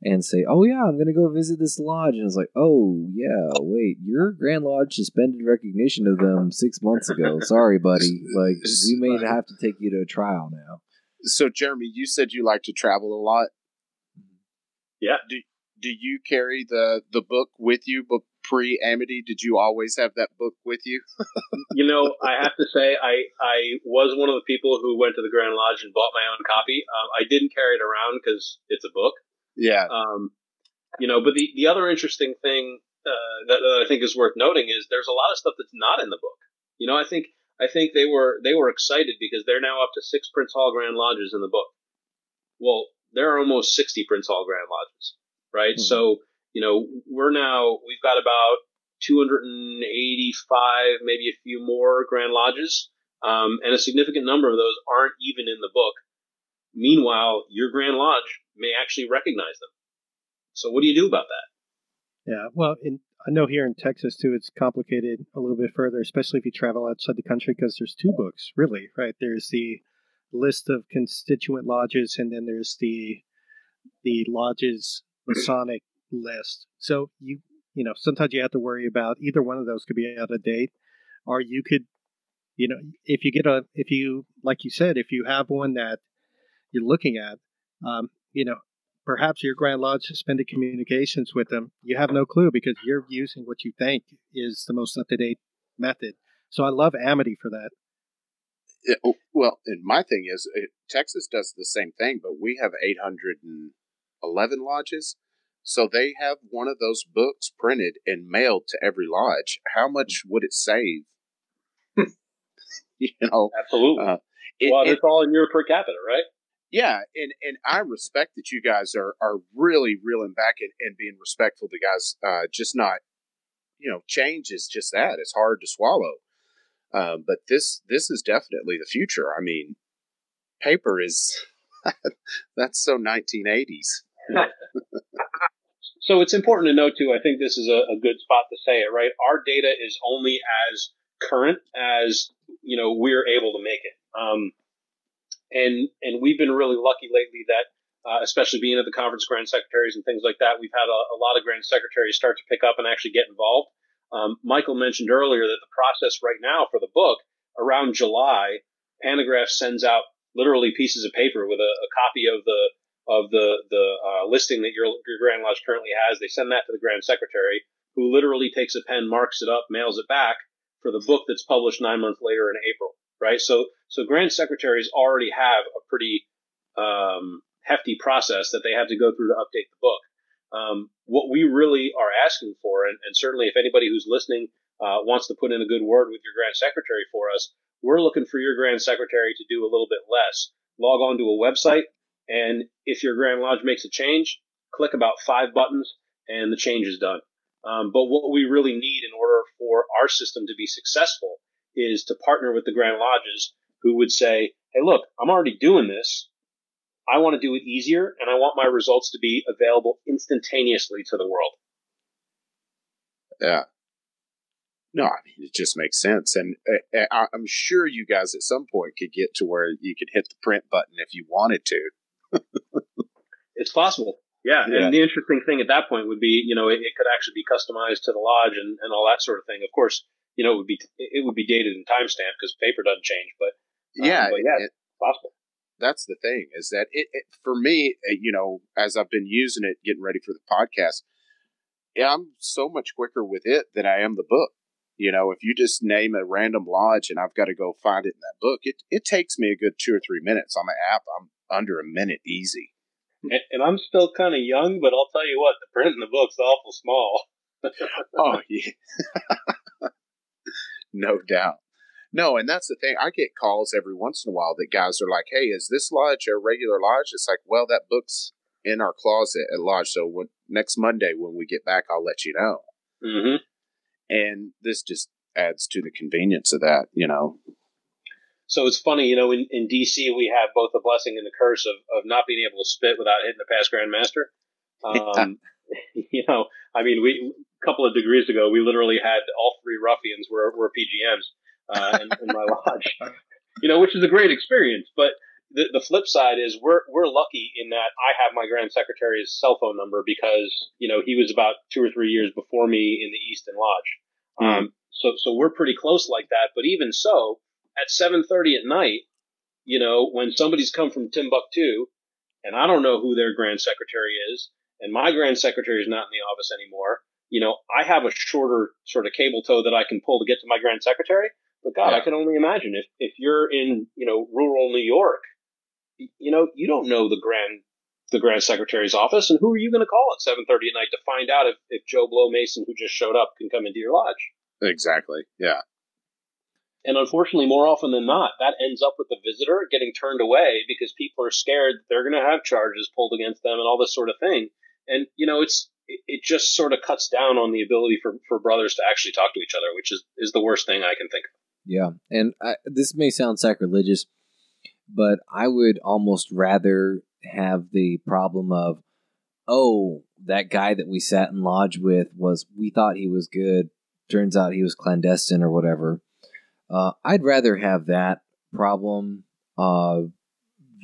and say, oh yeah, I'm going to go visit this lodge. And it's like, oh yeah, wait, your Grand Lodge suspended recognition of them 6 months ago. Sorry, buddy. Like, we may have to take you to a trial now. So, Jeremy, you said you like to travel a lot. Yeah. Do you carry the book with you? But pre-Amity, did you always have that book with you? I have to say, I was one of the people who went to the Grand Lodge and bought my own copy. I didn't carry it around because it's a book. Yeah. But the other interesting thing that I think is worth noting is there's a lot of stuff that's not in the book. I think they were excited because they're now up to 6 Prince Hall Grand Lodges in the book. Well, there are almost 60 Prince Hall Grand Lodges, right? Mm-hmm. So, we've got about 285, maybe a few more Grand Lodges, and a significant number of those aren't even in the book. Meanwhile, your Grand Lodge may actually recognize them. So what do you do about that? Yeah, well, I know here in Texas, too, it's complicated a little bit further, especially if you travel outside the country, because there's 2 books, really, right? There's the list of constituent lodges, and then there's the lodge's Masonic list. So, sometimes you have to worry about either one of those could be out of date, or you could, if you, like you said, if you have one that you're looking at, perhaps your Grand Lodge suspended communications with them. You have no clue because you're using what you think is the most up-to-date method. So I love Amity for that. Yeah, well, and my thing is, Texas does the same thing, but we have 811 lodges. So they have one of those books printed and mailed to every lodge. How much would it save? Absolutely. It's all in your per capita, right? Yeah, and I respect that you guys are really reeling back and being respectful to guys. Just not, change is just that. It's hard to swallow. But this is definitely the future. I mean, paper is That's so 1980s. So it's important to note, too, I think this is a good spot to say it, right? Our data is only as current as, we're able to make it. And we've been really lucky lately that, especially being at the conference Grand Secretaries and things like that, we've had a lot of Grand Secretaries start to pick up and actually get involved. Michael mentioned earlier that the process right now for the book, around July, Panagraph sends out literally pieces of paper with a copy of the listing that your Grand Lodge currently has. They send that to the Grand Secretary, who literally takes a pen, marks it up, mails it back for the book that's published 9 months later in April, right? So Grand Secretaries already have a pretty hefty process that they have to go through to update the book. What we really are asking for, and certainly if anybody who's listening wants to put in a good word with your Grand Secretary for us, we're looking for your Grand Secretary to do a little bit less. Log on to a website, and if your Grand Lodge makes a change, click about 5 buttons, and the change is done. But what we really need in order for our system to be successful is to partner with the Grand Lodges who would say, hey, look, I'm already doing this. I want to do it easier, and I want my results to be available instantaneously to the world. Yeah. No, I mean, it just makes sense. And I'm sure you guys at some point could get to where you could hit the print button if you wanted to. It's possible. Yeah. And the interesting thing at that point would be, it could actually be customized to the lodge and all that sort of thing. Of course, it would be dated and timestamped because paper doesn't change. But it's possible. That's the thing, is that it for me, as I've been using it, getting ready for the podcast, I'm so much quicker with it than I am the book. If you just name a random lodge and I've got to go find it in that book, it takes me a good 2 or 3 minutes. On the app, I'm under a minute easy. And I'm still kind of young, but I'll tell you what, the print in the book's awful small. Oh, yeah. No doubt. No, and that's the thing. I get calls every once in a while that guys are like, hey, is this lodge a regular lodge? It's like, well, that book's in our closet at lodge, so next Monday when we get back, I'll let you know. Mm-hmm. And this just adds to the convenience of that, So it's funny, in D.C. we have both the blessing and the curse of not being able to spit without hitting a past Grand Master. A couple of degrees ago, we literally had all 3 ruffians were PGMs in my lodge, which is a great experience. But the flip side is we're lucky in that I have my Grand Secretary's cell phone number because, he was about 2 or 3 years before me in the Easton Lodge. So we're pretty close like that. But even so, at 7:30 at night, when somebody's come from Timbuktu and I don't know who their Grand Secretary is, and my Grand Secretary is not in the office anymore, I have a shorter sort of cable tow that I can pull to get to my Grand Secretary. But God, I can only imagine if you're in, rural New York, you don't know the Grand Secretary's office, and who are you going to call at 7:30 at night to find out if Joe Blow Mason, who just showed up, can come into your lodge? Exactly. Yeah. And unfortunately, more often than not, that ends up with the visitor getting turned away because people are scared that they're going to have charges pulled against them and all this sort of thing. And, it just sort of cuts down on the ability for brothers to actually talk to each other, which is the worst thing I can think of. Yeah. And this may sound sacrilegious, but I would almost rather have the problem of, oh, that guy that we sat in lodge with we thought he was good. Turns out he was clandestine or whatever. I'd rather have that problem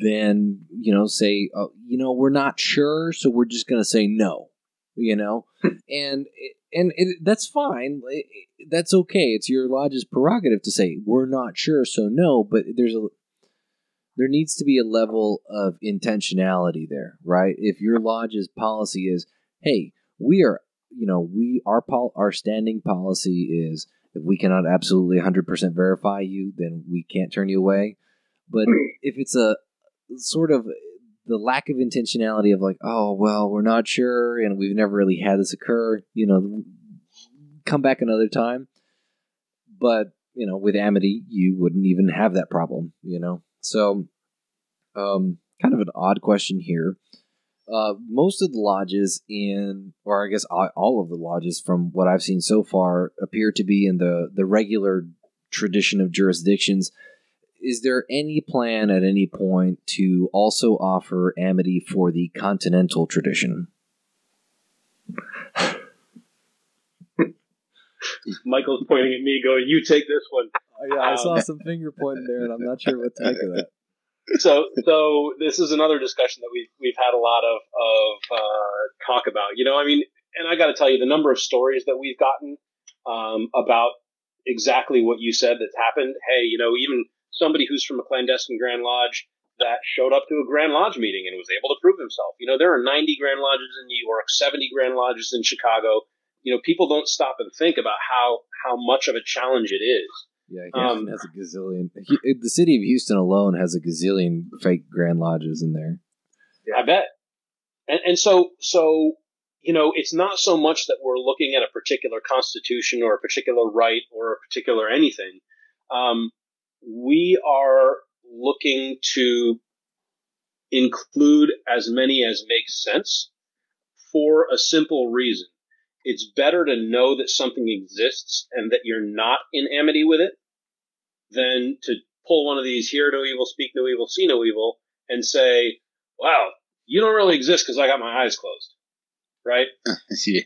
than, say, we're not sure, so we're just going to say no, and that's fine. That's okay. It's your lodge's prerogative to say we're not sure, so no. But there needs to be a level of intentionality there, right? If your lodge's policy is, hey, our standing policy is, if we cannot absolutely 100% verify you, then we can't turn you away. But if it's a sort of the lack of intentionality of like, oh, well, we're not sure and we've never really had this occur, come back another time. But, with Amity, you wouldn't even have that problem, So, kind of an odd question here. Most of the lodges or I guess all of the lodges from what I've seen so far appear to be in the regular tradition of jurisdictions. is there any plan at any point to also offer Amity for the continental tradition? Michael's pointing at me, going, "You take this one." Yeah, I saw some finger pointing there, and I'm not sure what to make of that. So this is another discussion that we've had a lot of talk about. And I got to tell you, the number of stories that we've gotten about exactly what you said that's happened. Hey, even somebody who's from a clandestine Grand Lodge that showed up to a Grand Lodge meeting and was able to prove himself. There are 90 Grand Lodges in New York, 70 Grand Lodges in Chicago. People don't stop and think about how much of a challenge it is. Yeah, Houston has a gazillion. The city of Houston alone has a gazillion fake Grand Lodges in there. I bet. And so it's not so much that we're looking at a particular constitution or a particular right or a particular anything. We are looking to include as many as makes sense for a simple reason. It's better to know that something exists and that you're not in amity with it than to pull one of these hear no evil, speak no evil, see no evil, and say, wow, you don't really exist because I got my eyes closed. Right? Yeah.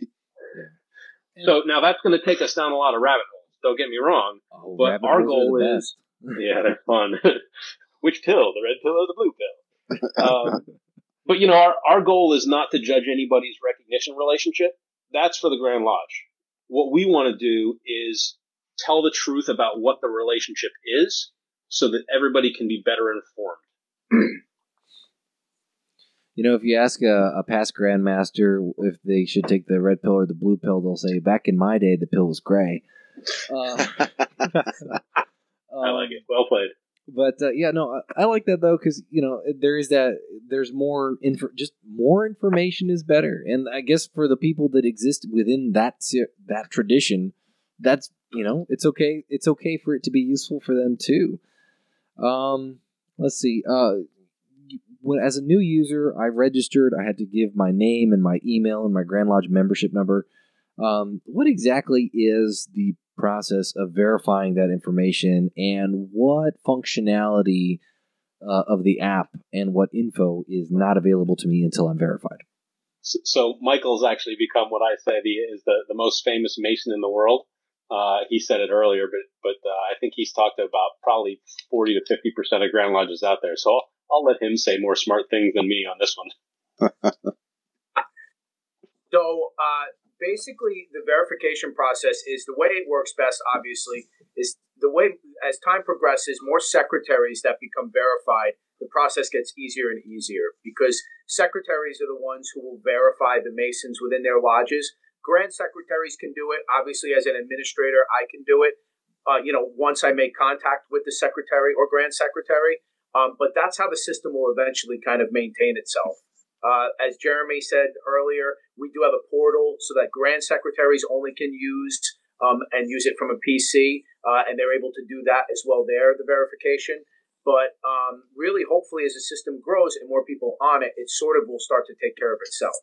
So now that's going to take us down a lot of rabbit holes. Don't get me wrong. But our goal is, yeah, they're fun. Which pill? The red pill or the blue pill? But our goal is not to judge anybody's recognition relationship. That's for the Grand Lodge. What we want to do is tell the truth about what the relationship is so that everybody can be better informed. If you ask a past Grandmaster if they should take the red pill or the blue pill, they'll say, back in my day, the pill was gray. I like it. Well played. But I like that though, because there is that. There's more just more information is better, and I guess for the people that exist within that tradition, that's it's okay. It's okay for it to be useful for them too. Let's see. As a new user, I registered. I had to give my name and my email and my Grand Lodge membership number. What exactly is the process of verifying that information, and what functionality of the app and what info is not available to me until I'm verified? So Michael's actually become what I say is the most famous Mason in the world. He said it earlier, but I think he's talked about probably 40 to 50% of Grand Lodges out there. So I'll let him say more smart things than me on this one. So basically, the verification process is the way it works best, obviously, is the way as time progresses, more secretaries that become verified, the process gets easier and easier because secretaries are the ones who will verify the Masons within their lodges. Grand secretaries can do it. Obviously, as an administrator, I can do it, once I make contact with the secretary or grand secretary. But that's how the system will eventually kind of maintain itself. As Jeremy said earlier, we do have a portal so that grand secretaries only can use and use it from a PC, and they're able to do that as well there, the verification. But really, hopefully, as the system grows and more people on it, it sort of will start to take care of itself.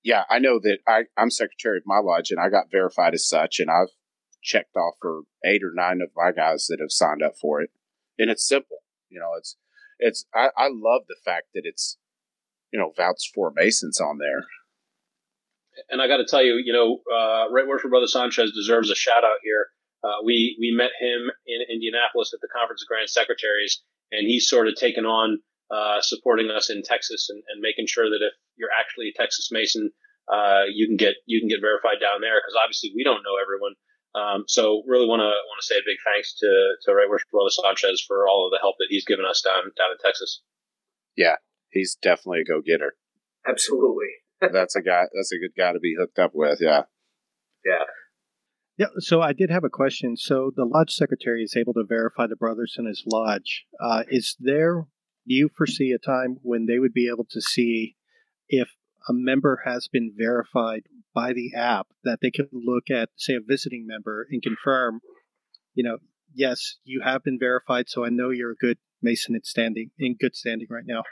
Yeah, I know that I'm secretary of my lodge, and I got verified as such, and I've checked off for 8 or 9 of my guys that have signed up for it. And it's simple. I love the fact that it's, vouched for Masons on there. And I got to tell you, Right Worshipful Brother Sanchez deserves a shout out here. We met him in Indianapolis at the Conference of Grand Secretaries, and he's sort of taken on supporting us in Texas and making sure that if you're actually a Texas Mason, you can get verified down there, because obviously we don't know everyone. So really want to say a big thanks to Right Worshipful Brother Sanchez for all of the help that he's given us down in Texas. Yeah, he's definitely a go-getter. Absolutely. That's a good guy to be hooked up with. Yeah. Yeah. Yeah, so I did have a question. So the lodge secretary is able to verify the brothers in his lodge. Do you foresee a time when they would be able to see if a member has been verified by the app, that they can look at, say, a visiting member and confirm, yes, you have been verified, so I know you're a good Mason in good standing right now?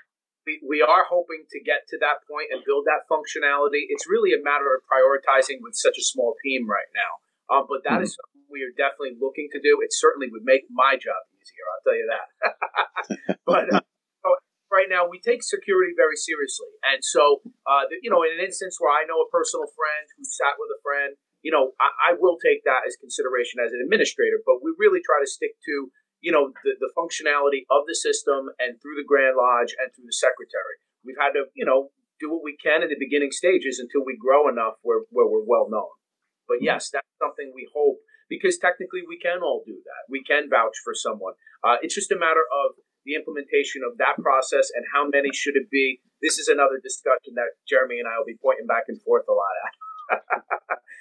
We are hoping to get to that point and build that functionality. It's really a matter of prioritizing with such a small team right now. But that is something we are definitely looking to do. It certainly would make my job here, I'll tell you that. But right now, we take security very seriously. And so, in an instance where I know a personal friend who sat with a friend, I will take that as consideration as an administrator. But we really try to stick to, the functionality of the system and through the Grand Lodge and through the secretary. We've had to, do what we can in the beginning stages until we grow enough where we're well known. But yes, that's something we hope, because technically we can all do that. We can vouch for someone. It's just a matter of the implementation of that process and how many should it be. This is another discussion that Jeremy and I will be pointing back and forth a lot at,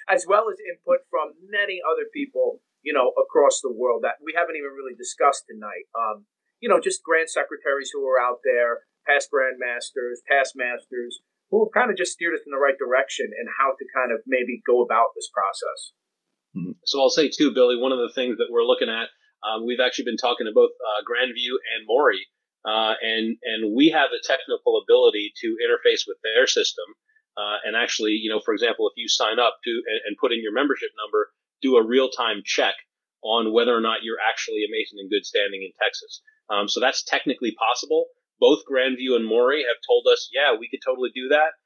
as well as input from many other people, across the world that we haven't even really discussed tonight. Just grand secretaries who are out there, past grandmasters, past masters, who have kind of just steered us in the right direction and how to kind of maybe go about this process. So I'll say too, Billy, one of the things that we're looking at, we've actually been talking to both Grandview and Maury, and we have the technical ability to interface with their system. And actually, for example, if you sign up to and put in your membership number, do a real-time check on whether or not you're actually a Mason in good standing in Texas. So that's technically possible. Both Grandview and Maury have told us, yeah, we could totally do that.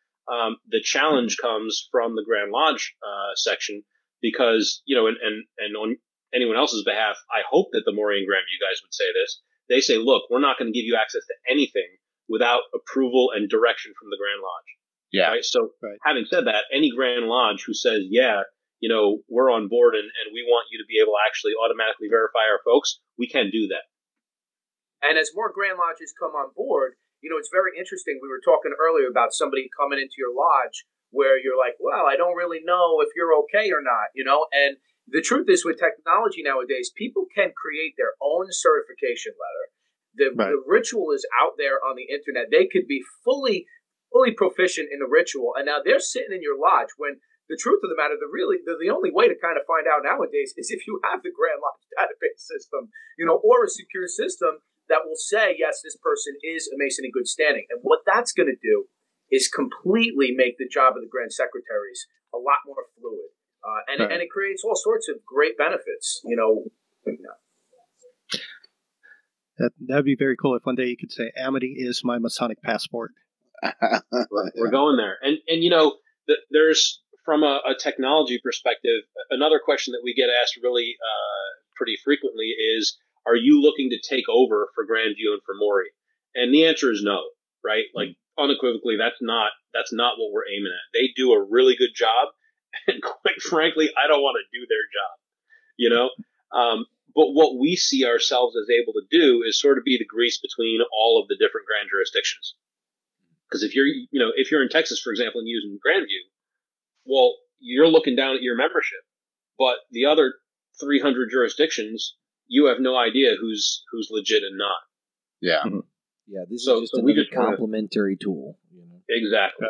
The challenge comes from the Grand Lodge section because, and on anyone else's behalf, I hope that the Maury and Grandview guys would say this. They say, look, we're not going to give you access to anything without approval and direction from the Grand Lodge. Yeah. Right? So having said that, any Grand Lodge who says, yeah, we're on board and we want you to be able to actually automatically verify our folks, we can do that. And as more Grand Lodges come on board, it's very interesting. We were talking earlier about somebody coming into your lodge where you're like, well, I don't really know if you're okay or not, And the truth is, with technology nowadays, people can create their own certification letter. The ritual is out there on the internet. They could be fully proficient in the ritual, and now they're sitting in your lodge when the truth of the matter, the only way to kind of find out nowadays is if you have the Grand Lodge database system, or a secure system that will say, yes, this person is a Mason in good standing. And what that's going to do is completely make the job of the Grand Secretaries a lot more fluid. And it creates all sorts of great benefits, That'd be very cool if one day you could say, Amity is my Masonic passport. We're going there. And there's, from a technology perspective, another question that we get asked really pretty frequently is, are you looking to take over for Grandview and for Maury? And the answer is no, right? Like unequivocally, that's not what we're aiming at. They do a really good job, and quite frankly, I don't want to do their job, But what we see ourselves as able to do is sort of be the grease between all of the different grand jurisdictions. Because if you're in Texas, for example, and using Grandview, well, you're looking down at your membership, but the other 300 jurisdictions, you have no idea who's legit and not. Yeah. Mm-hmm. Yeah, this is just another complementary tool. Exactly.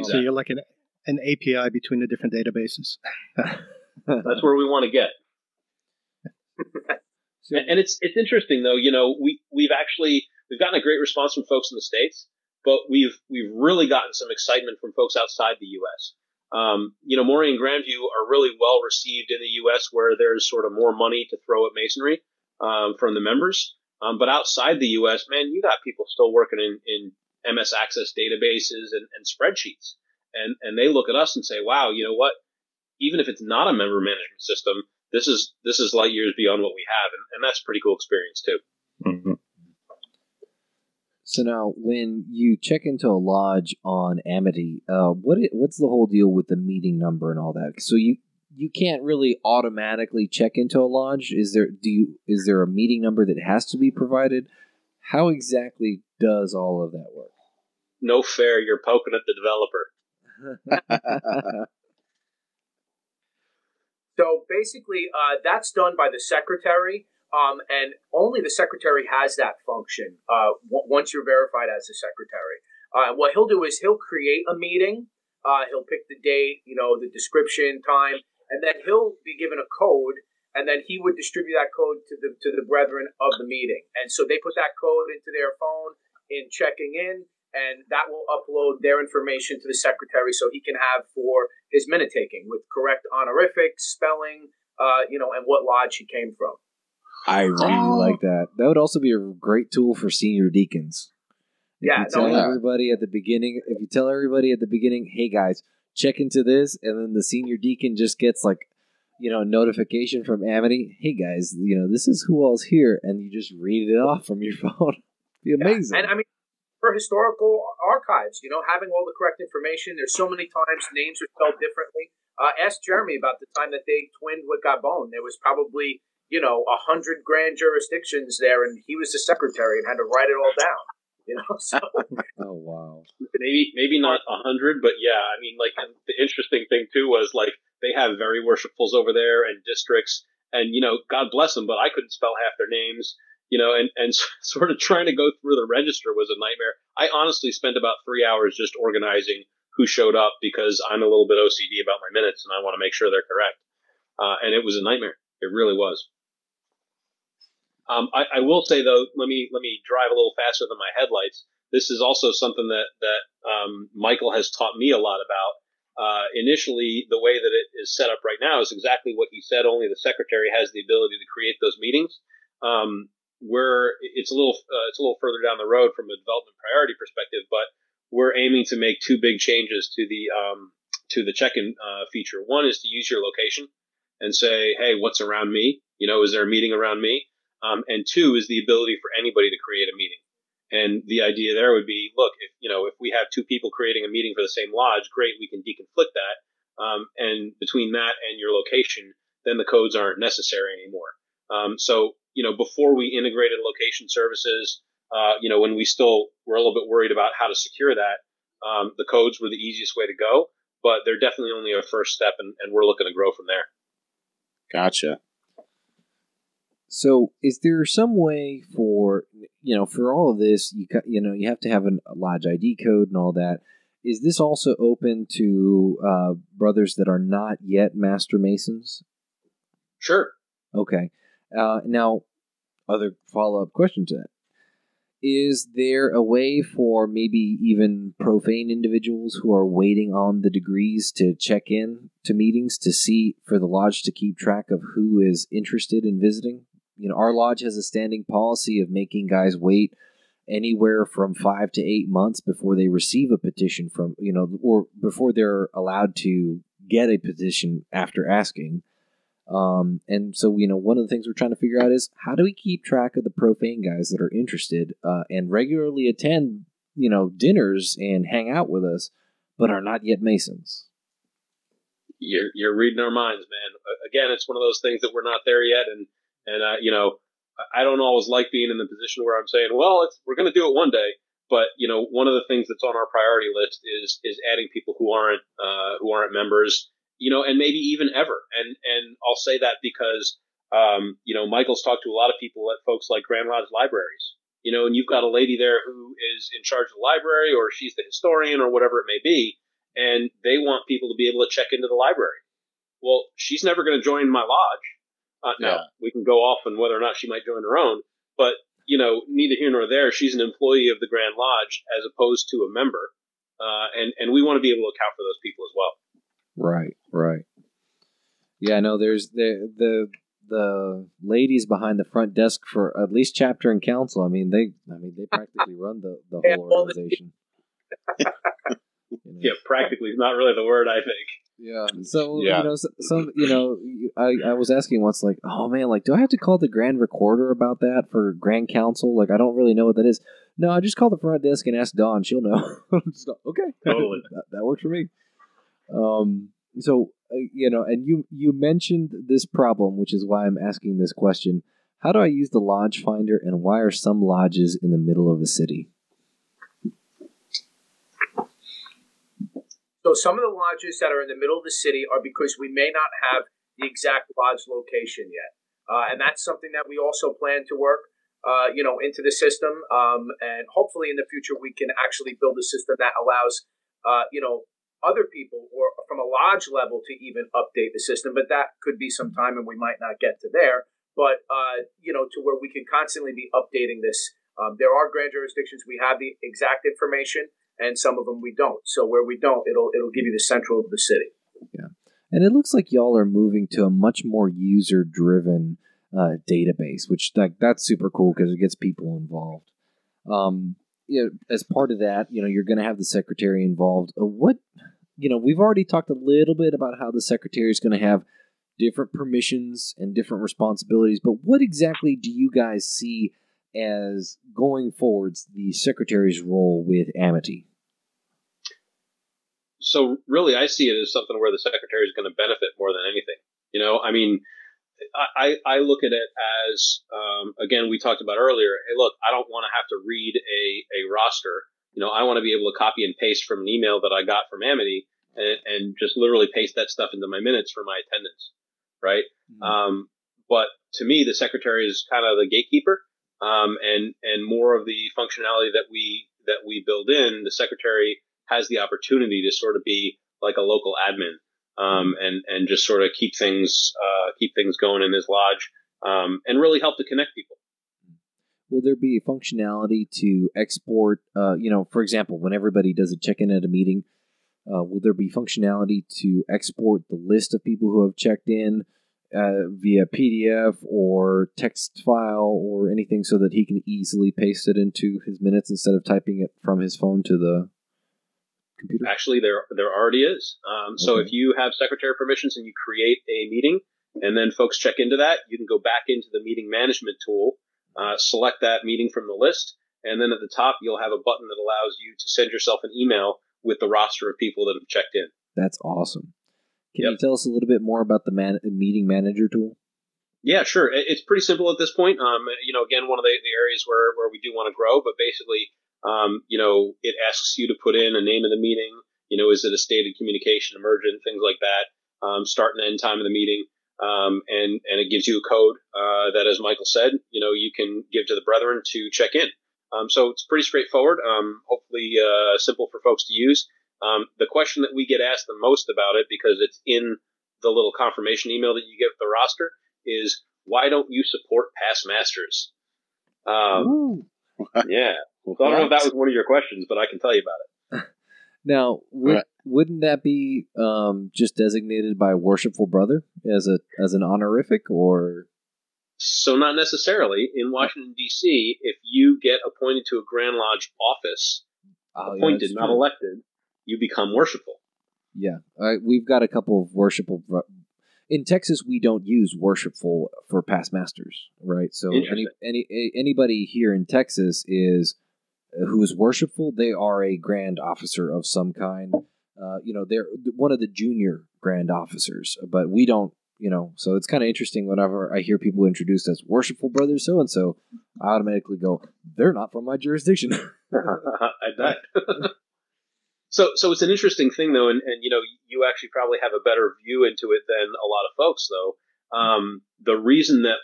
So you're like an API between the different databases. That's where we want to get. And it's interesting though. We've gotten a great response from folks in the States, but we've really gotten some excitement from folks outside the U.S. Maury and Grandview are really well received in the U.S., where there's sort of more money to throw at Masonry from the members. But outside the U.S., man, you got people still working in MS Access databases and spreadsheets. And they look at us and say, wow, you know what? Even if it's not a member management system, this is light years beyond what we have. And that's a pretty cool experience, too. Mm-hmm. So now, when you check into a lodge on Amity, what's the whole deal with the meeting number and all that? So you can't really automatically check into a lodge. Is there a meeting number that has to be provided? How exactly does all of that work? No fair. You're poking at the developer. So basically, that's done by the secretary. And only the secretary has that function once you're verified as the secretary. What he'll do is he'll create a meeting. He'll pick the date, the description, time, and then he'll be given a code, and then he would distribute that code to the brethren of the meeting. And so they put that code into their phone in checking in, and that will upload their information to the secretary so he can have for his minute taking with correct honorifics, spelling, and what lodge he came from. I really like that. That would also be a great tool for senior deacons. If you tell everybody at the beginning, hey guys, check into this, and then the senior deacon just gets like, a notification from Amity, hey guys, this is who all's here, and you just read it off from your phone. It'd be amazing. And I mean, for historical archives, having all the correct information, there's so many times names are spelled differently. Ask Jeremy about the time that they twinned with Gabon. There was probably 100 grand jurisdictions there, and he was the secretary and had to write it all down. So oh wow, maybe not 100, but yeah, I mean, like the interesting thing too was like they have very worshipfuls over there and districts, and God bless them, but I couldn't spell half their names, and sort of trying to go through the register was a nightmare. I honestly spent about 3 hours just organizing who showed up because I'm a little bit OCD about my minutes and I want to make sure they're correct, and it was a nightmare. It really was. I will say though, let me drive a little faster than my headlights. This is also something that Michael has taught me a lot about. Initially, the way that it is set up right now is exactly what he said. Only the secretary has the ability to create those meetings. Where it's a little further down the road from a development priority perspective, but we're aiming to make two big changes to the check-in feature. One is to use your location and say, hey, what's around me? Is there a meeting around me? And two is the ability for anybody to create a meeting. And the idea there would be, look, if we have two people creating a meeting for the same lodge, great, we can deconflict that. And between that and your location, then the codes aren't necessary anymore. So before we integrated location services, when we're a little bit worried about how to secure that, the codes were the easiest way to go, but they're definitely only a first step, and we're looking to grow from there. Gotcha. So, is there some way for all of this, you have to have a lodge ID code and all that. Is this also open to brothers that are not yet Master Masons? Sure. Okay. Now, other follow-up question to that. Is there a way for maybe even profane individuals who are waiting on the degrees to check in to meetings to see for the lodge to keep track of who is interested in visiting? Our lodge has a standing policy of making guys wait anywhere from 5 to 8 months before they receive a petition from, or before they're allowed to get a petition after asking. And so, one of the things we're trying to figure out is how do we keep track of the profane guys that are interested and regularly attend, dinners and hang out with us, but are not yet Masons? You're reading our minds, man. Again, it's one of those things that we're not there yet, and I don't always like being in the position where I'm saying, well, we're going to do it one day. But, one of the things that's on our priority list is adding people who aren't members, and maybe even ever. And I'll say that because, Michael's talked to a lot of people at folks like Grand Lodge Libraries, and you've got a lady there who is in charge of the library, or she's the historian or whatever it may be. And they want people to be able to check into the library. Well, she's never going to join my lodge. Now, we can go off on whether or not she might join her own, but, neither here nor there. She's an employee of the Grand Lodge as opposed to a member, and we want to be able to account for those people as well. Right. Yeah, I know there's the ladies behind the front desk for at least chapter and council. I mean, they practically run the whole organization. Yeah, practically is not really the word, I think. Yeah. So, I was asking once, like, oh man, like, do I have to call the Grand Recorder about that for Grand Council? Like, I don't really know what that is. No, I just call the front desk and ask Dawn. She'll know. Okay. Totally. that works for me. So, and you mentioned this problem, which is why I'm asking this question. How do I use the Lodge Finder, and why are some lodges in the middle of a city? So some of the lodges that are in the middle of the city are because we may not have the exact lodge location yet. And that's something that we also plan to work, into the system. And hopefully in the future, we can actually build a system that allows, other people or from a lodge level to even update the system. But that could be some time, and we might not get to there. But, to where we can constantly be updating this. There are grand jurisdictions we have the exact information, and some of them we don't. So where we don't, it'll give you the central of the city. Yeah, and it looks like y'all are moving to a much more user-driven database, which that's super cool because it gets people involved. As part of that, you're going to have the secretary involved. We've already talked a little bit about how the secretary is going to have different permissions and different responsibilities, but what exactly do you guys see as going forwards the secretary's role with Amity? So really, I see it as something where the secretary is going to benefit more than anything. I look at it as, again, we talked about earlier, hey, look, I don't want to have to read a roster. I want to be able to copy and paste from an email that I got from Amity and just literally paste that stuff into my minutes for my attendance, right? Mm-hmm. But to me, the secretary is kind of the gatekeeper, and more of the functionality that we build in. The secretary has the opportunity to sort of be like a local admin. And just sort of keep things going in his lodge, and really help to connect people. Will there be a functionality to export, for example, when everybody does a check-in at a meeting, will there be functionality to export the list of people who have checked in via PDF or text file or anything so that he can easily paste it into his minutes instead of typing it from his phone to the computer? Actually, there already is. So if you have secretary permissions and you create a meeting and then folks check into that, you can go back into the meeting management tool, select that meeting from the list, and then at the top you'll have a button that allows you to send yourself an email with the roster of people that have checked in. That's awesome. Can you tell us a little bit more about the meeting manager tool? Yeah, sure. It's pretty simple at this point. Again, one of the areas where we do want to grow, but basically, it asks you to put in a name of the meeting. Is it a stated communication, emergent, things like that, start and end time of the meeting. And it gives you a code, that, as Michael said, you can give to the brethren to check in. So it's pretty straightforward. Hopefully, simple for folks to use. The question that we get asked the most about it, because it's in the little confirmation email that you get with the roster, is why don't you support past masters? Yeah. So I don't know if that was one of your questions, but I can tell you about it. Now, wouldn't that be just designated by Worshipful Brother as an honorific, or? So not necessarily. In Washington, D.C., if you get appointed to a Grand Lodge office, appointed, not elected, you become Worshipful. Yeah. We've got a couple of Worshipful. In Texas, we don't use Worshipful for past masters, right? So anybody here in Texas who is Worshipful, they are a grand officer of some kind. They're one of the junior grand officers, but we don't, so it's kind of interesting whenever I hear people introduced as Worshipful Brothers so-and-so, I automatically go, they're not from my jurisdiction. I bet. So it's an interesting thing, though, and you actually probably have a better view into it than a lot of folks, though. The reason that,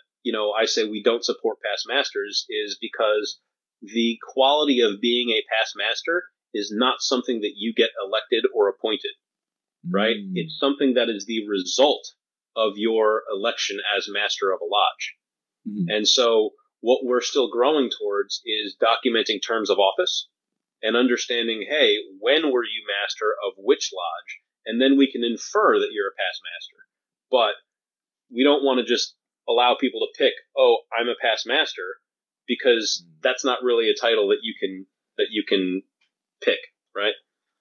I say we don't support past masters is because the quality of being a past master is not something that you get elected or appointed, right? It's something that is the result of your election as master of a lodge. Mm-hmm. And so what we're still growing towards is documenting terms of office and understanding, hey, when were you master of which lodge? And then we can infer that you're a past master. But we don't want to just allow people to pick, I'm a past master, because that's not really a title that you can pick, right?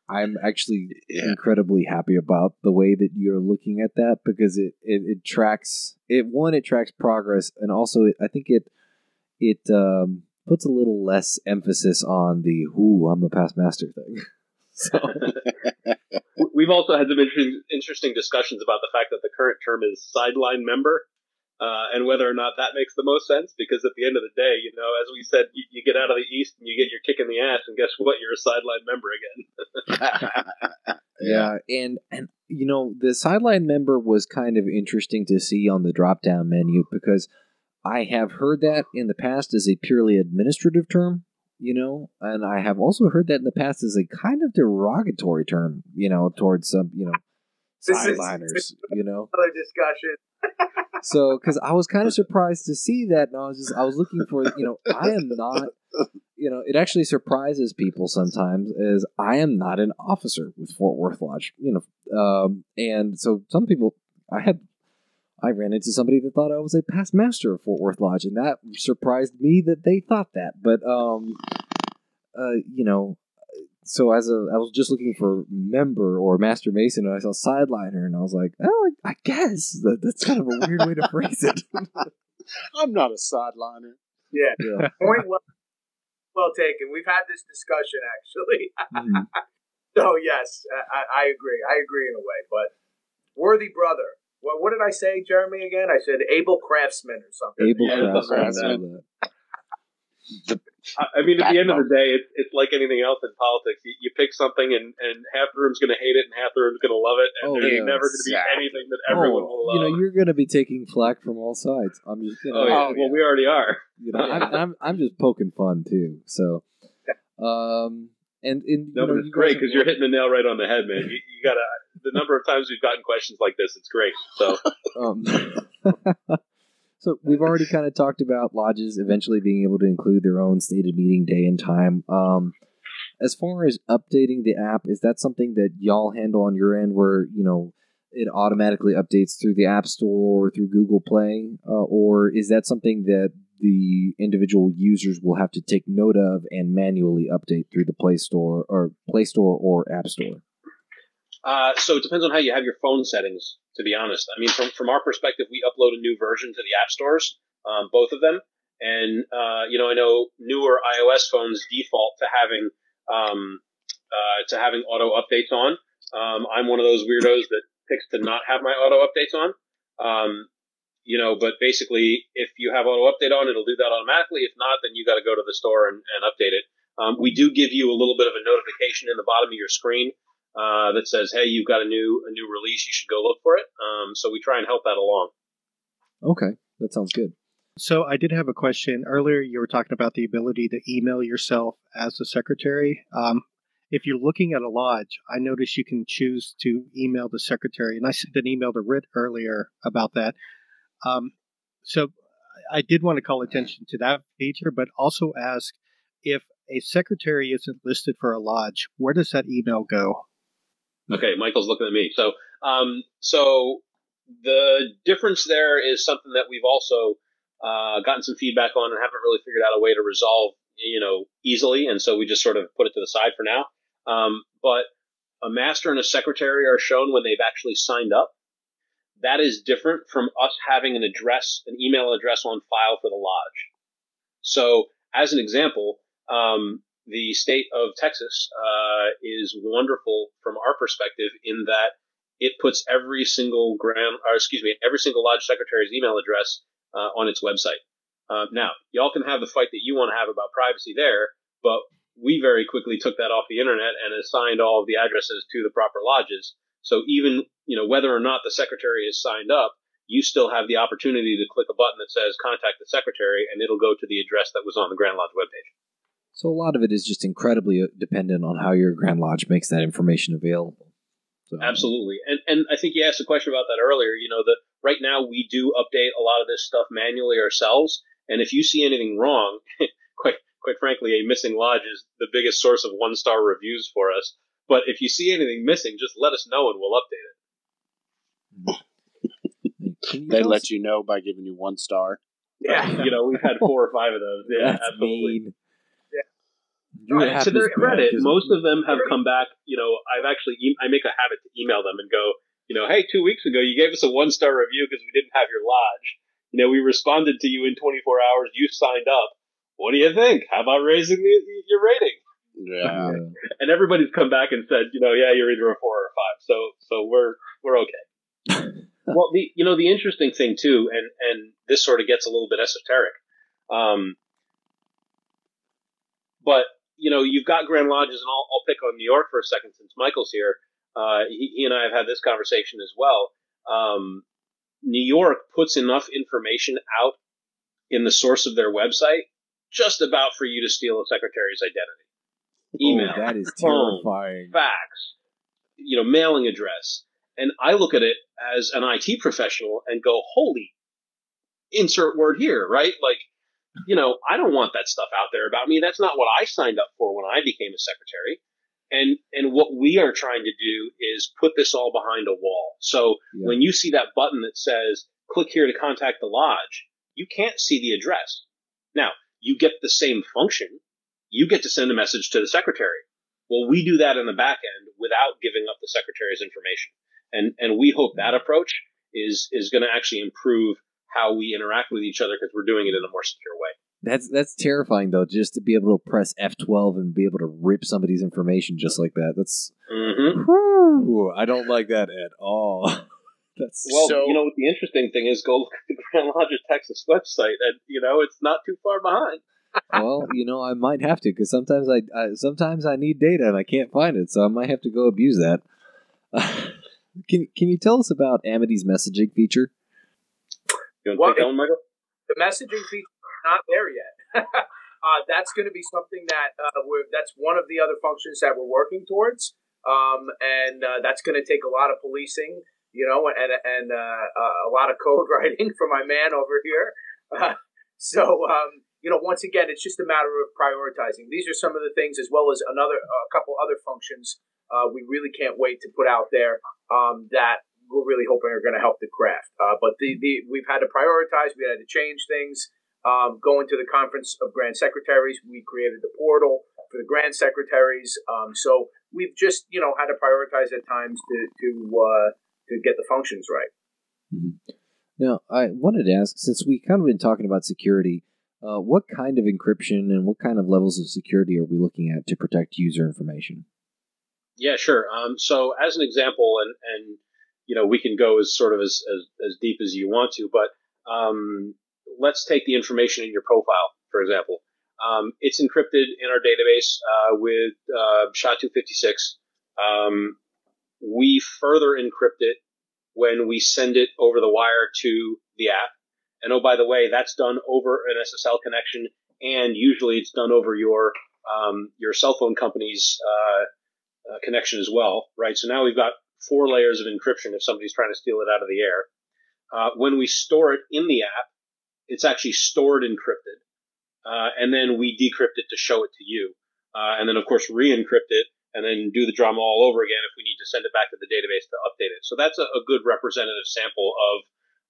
I'm actually incredibly happy about the way that you're looking at that, because it tracks progress, and also I think it puts a little less emphasis on the I'm a past master thing. So we've also had some interesting discussions about the fact that the current term is sideline member. And whether or not that makes the most sense, because at the end of the day, as we said, you get out of the East and you get your kick in the ass, and guess what? You're a sideline member again. Yeah, and the sideline member was kind of interesting to see on the drop-down menu, because I have heard that in the past as a purely administrative term, and I have also heard that in the past as a kind of derogatory term, towards some, sideliners, Another discussion. So, because I was kind of surprised to see that, and I was looking for, I am not, it actually surprises people sometimes, as I am not an officer with Fort Worth Lodge, and so some people, I had I ran into somebody that thought I was a past master of Fort Worth Lodge, and that surprised me that they thought that. But, so I was just looking for member or master mason, and I saw sideliner, and I was like, oh, I guess that's kind of a weird way to phrase it. I'm not a sideliner. Yeah. Point well taken. We've had this discussion, actually. Mm-hmm. So, yes, I agree. I agree in a way. But worthy brother. What did I say, Jeremy, again? I said able craftsman or something. Able craftsman. I mean, at the end of the day, it's like anything else in politics. You pick something, and half the room's going to hate it, and half the room's going to love it, and there's never going to be anything that everyone will love. You're going to be taking flack from all sides. I'm just kidding. Well, we already are. I'm just poking fun too. So, but it's great because you're hitting the nail right on the head, man. You gotta. The number of times we've gotten questions like this, it's great. So. So we've already kind of talked about lodges eventually being able to include their own stated meeting day and time. As far as updating the app, is that something that y'all handle on your end where, it automatically updates through the App Store or through Google Play? Or is that something that the individual users will have to take note of and manually update through the Play Store or App Store? So it depends on how you have your phone settings, to be honest. I mean, from our perspective, we upload a new version to the app stores, both of them. And, I know newer iOS phones default to having auto updates on. I'm one of those weirdos that picks to not have my auto updates on. But basically, if you have auto update on, it'll do that automatically. If not, then you got to go to the store and update it. We do give you a little bit of a notification in the bottom of your screen that says, hey, you've got a new release, you should go look for it. So we try and help that along. Okay, that sounds good. So I did have a question. Earlier you were talking about the ability to email yourself as the secretary. If you're looking at a lodge, I noticed you can choose to email the secretary. And I sent an email to Rhit earlier about that. So I did want to call attention to that feature, but also ask if a secretary isn't listed for a lodge, where does that email go? Okay, Michael's looking at me. So the difference there is something that we've also gotten some feedback on and haven't really figured out a way to resolve, easily. And so we just sort of put it to the side for now. But a master and a secretary are shown when they've actually signed up. That is different from us having an email address on file for the lodge. So as an example, the state of Texas is wonderful from our perspective in that it puts every single lodge secretary's email address on its website. Now, y'all can have the fight that you want to have about privacy there, but we very quickly took that off the internet and assigned all of the addresses to the proper lodges. So even, whether or not the secretary is signed up, you still have the opportunity to click a button that says contact the secretary, and it'll go to the address that was on the Grand Lodge webpage. So a lot of it is just incredibly dependent on how your Grand Lodge makes that information available. So, absolutely. And I think you asked a question about that earlier. That right now we do update a lot of this stuff manually ourselves. And if you see anything wrong, quite frankly, a missing lodge is the biggest source of 1-star reviews for us. But if you see anything missing, just let us know and we'll update it. They let you know by giving you 1 star. Yeah, we've had 4 or 5 of those. Yeah, that's absolutely. Mean. To their credit, most of them have come back. I make a habit to email them and go, hey, 2 weeks ago you gave us a 1-star review because we didn't have your lodge. We responded to you in 24 hours. You signed up. What do you think? How about raising your rating? Yeah. And everybody's come back and said, yeah, you're either a 4 or a 5. So we're okay. Well, the interesting thing too, and this sort of gets a little bit esoteric. But you've got Grand Lodges, and I'll pick on New York for a second since Michael's here. He and I have had this conversation as well. New York puts enough information out in the source of their website just about for you to steal a secretary's identity. Email, that is phone, terrifying. fax, mailing address. And I look at it as an IT professional and go, holy, insert word here, right? Like, I don't want that stuff out there about me. That's not what I signed up for when I became a secretary. And what we are trying to do is put this all behind a wall. So when you see that button that says click here to contact the lodge, you can't see the address. Now, you get the same function. You get to send a message to the secretary. Well, we do that in the back end without giving up the secretary's information. And we hope that approach is going to actually improve how we interact with each other because we're doing it in a more secure way. That's terrifying, though, just to be able to press F12 and be able to rip somebody's information just like that. That's whew, I don't like that at all. That's the interesting thing is go look at the Grand Lodge of Texas website, and it's not too far behind. Well, I might have to because sometimes I need data and I can't find it, so I might have to go abuse that. Can you tell us about Amity's messaging feature? You want to take that one, Michael? The messaging feature is not there yet. That's going to be something that that's one of the other functions that we're working towards, and that's going to take a lot of policing, and a lot of code writing for my man over here. Once again, it's just a matter of prioritizing. These are some of the things, as well as a couple other functions we really can't wait to put out there that we're really hoping are going to help the craft. But we've had to prioritize. We had to change things. Going to the Conference of Grand Secretaries, we created the portal for the Grand Secretaries. So we've just, had to prioritize at times to get the functions right. Mm-hmm. Now, I wanted to ask, since we kind of been talking about security, what kind of encryption and what kind of levels of security are we looking at to protect user information? Yeah, sure. So as an example, and we can go as sort of as deep as you want to, but let's take the information in your profile, for example. It's encrypted in our database with SHA-256. We further encrypt it when we send it over the wire to the app. And oh, by the way, that's done over an SSL connection, and usually it's done over your cell phone company's connection as well, right? So now we've got 4 layers of encryption if somebody's trying to steal it out of the air. When we store it in the app, it's actually stored encrypted, and then we decrypt it to show it to you, and then of course re-encrypt it, and then do the drama all over again if we need to send it back to the database to update it. So that's a good representative sample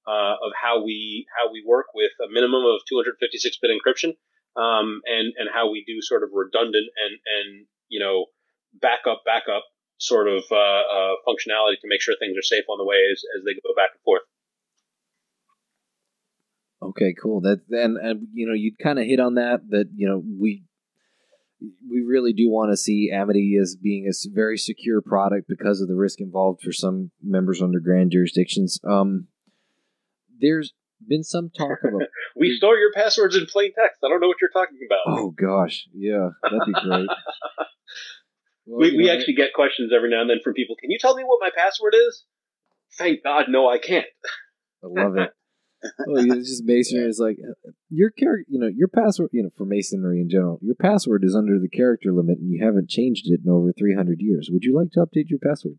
of how we work with a minimum of 256-bit encryption, and how we do sort of redundant and backup sort of functionality to make sure things are safe on the way as they go back and forth. Okay, cool. And you kind of hit on that we really do want to see Amity as being a very secure product because of the risk involved for some members under grand jurisdictions. There's been some talk of we store your passwords in plain text. I don't know what you're talking about. Oh gosh, yeah, that'd be great. Well, we actually get questions every now and then from people. Can you tell me what my password is? Thank God, no, I can't. I love it. Well, it's just Masonry is like your character. Your password. For Masonry in general, your password is under the character limit, and you haven't changed it in over 300 years. Would you like to update your password?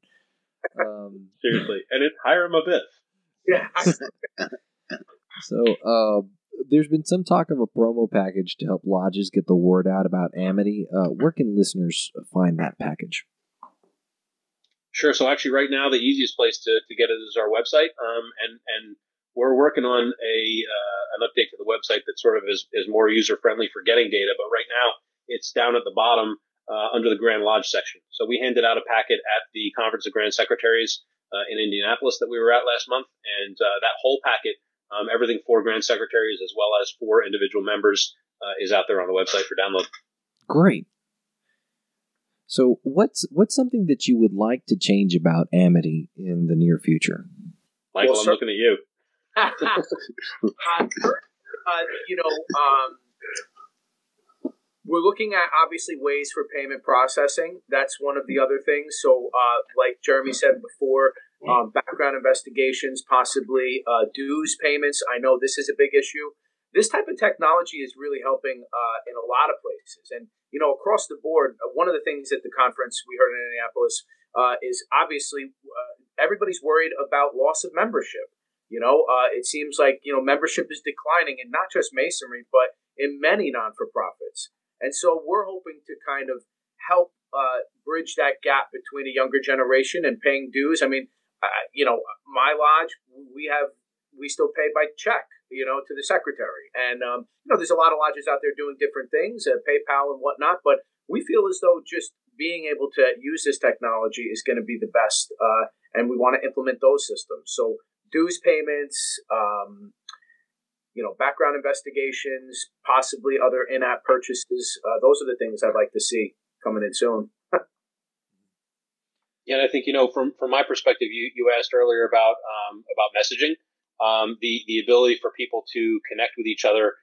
Seriously, and it's Hiram Abyss. Yeah. So, there's been some talk of a promo package to help lodges get the word out about Amity. Where can listeners find that package? Sure. So actually, right now, the easiest place to get it is our website, and we're working on an update to the website that sort of is more user friendly for getting data. But right now, it's down at the bottom under the Grand Lodge section. So we handed out a packet at the Conference of Grand Secretaries in Indianapolis that we were at last month, and that whole packet, everything for Grand Secretaries as well as for individual members, is out there on the website for download. Great. So what's something that you would like to change about Amity in the near future? Michael, I'm looking at you. We're looking at obviously ways for payment processing. That's one of the other things. So, like Jeremy said before, background investigations, possibly dues payments. I know this is a big issue. This type of technology is really helping in a lot of places. And, across the board, one of the things at the conference we heard in Indianapolis is obviously everybody's worried about loss of membership. It seems like, membership is declining in not just Masonry, but in many non-for-profits. And so we're hoping to kind of help bridge that gap between a younger generation and paying dues. I mean, my lodge, we we still pay by check, to the secretary. And, there's a lot of lodges out there doing different things, PayPal and whatnot, but we feel as though just being able to use this technology is going to be the best, and we want to implement those systems. So dues payments, background investigations, possibly other in-app purchases. Those are the things I'd like to see coming in soon. Yeah, and I think, from my perspective, you asked earlier about messaging, the ability for people to connect with each other.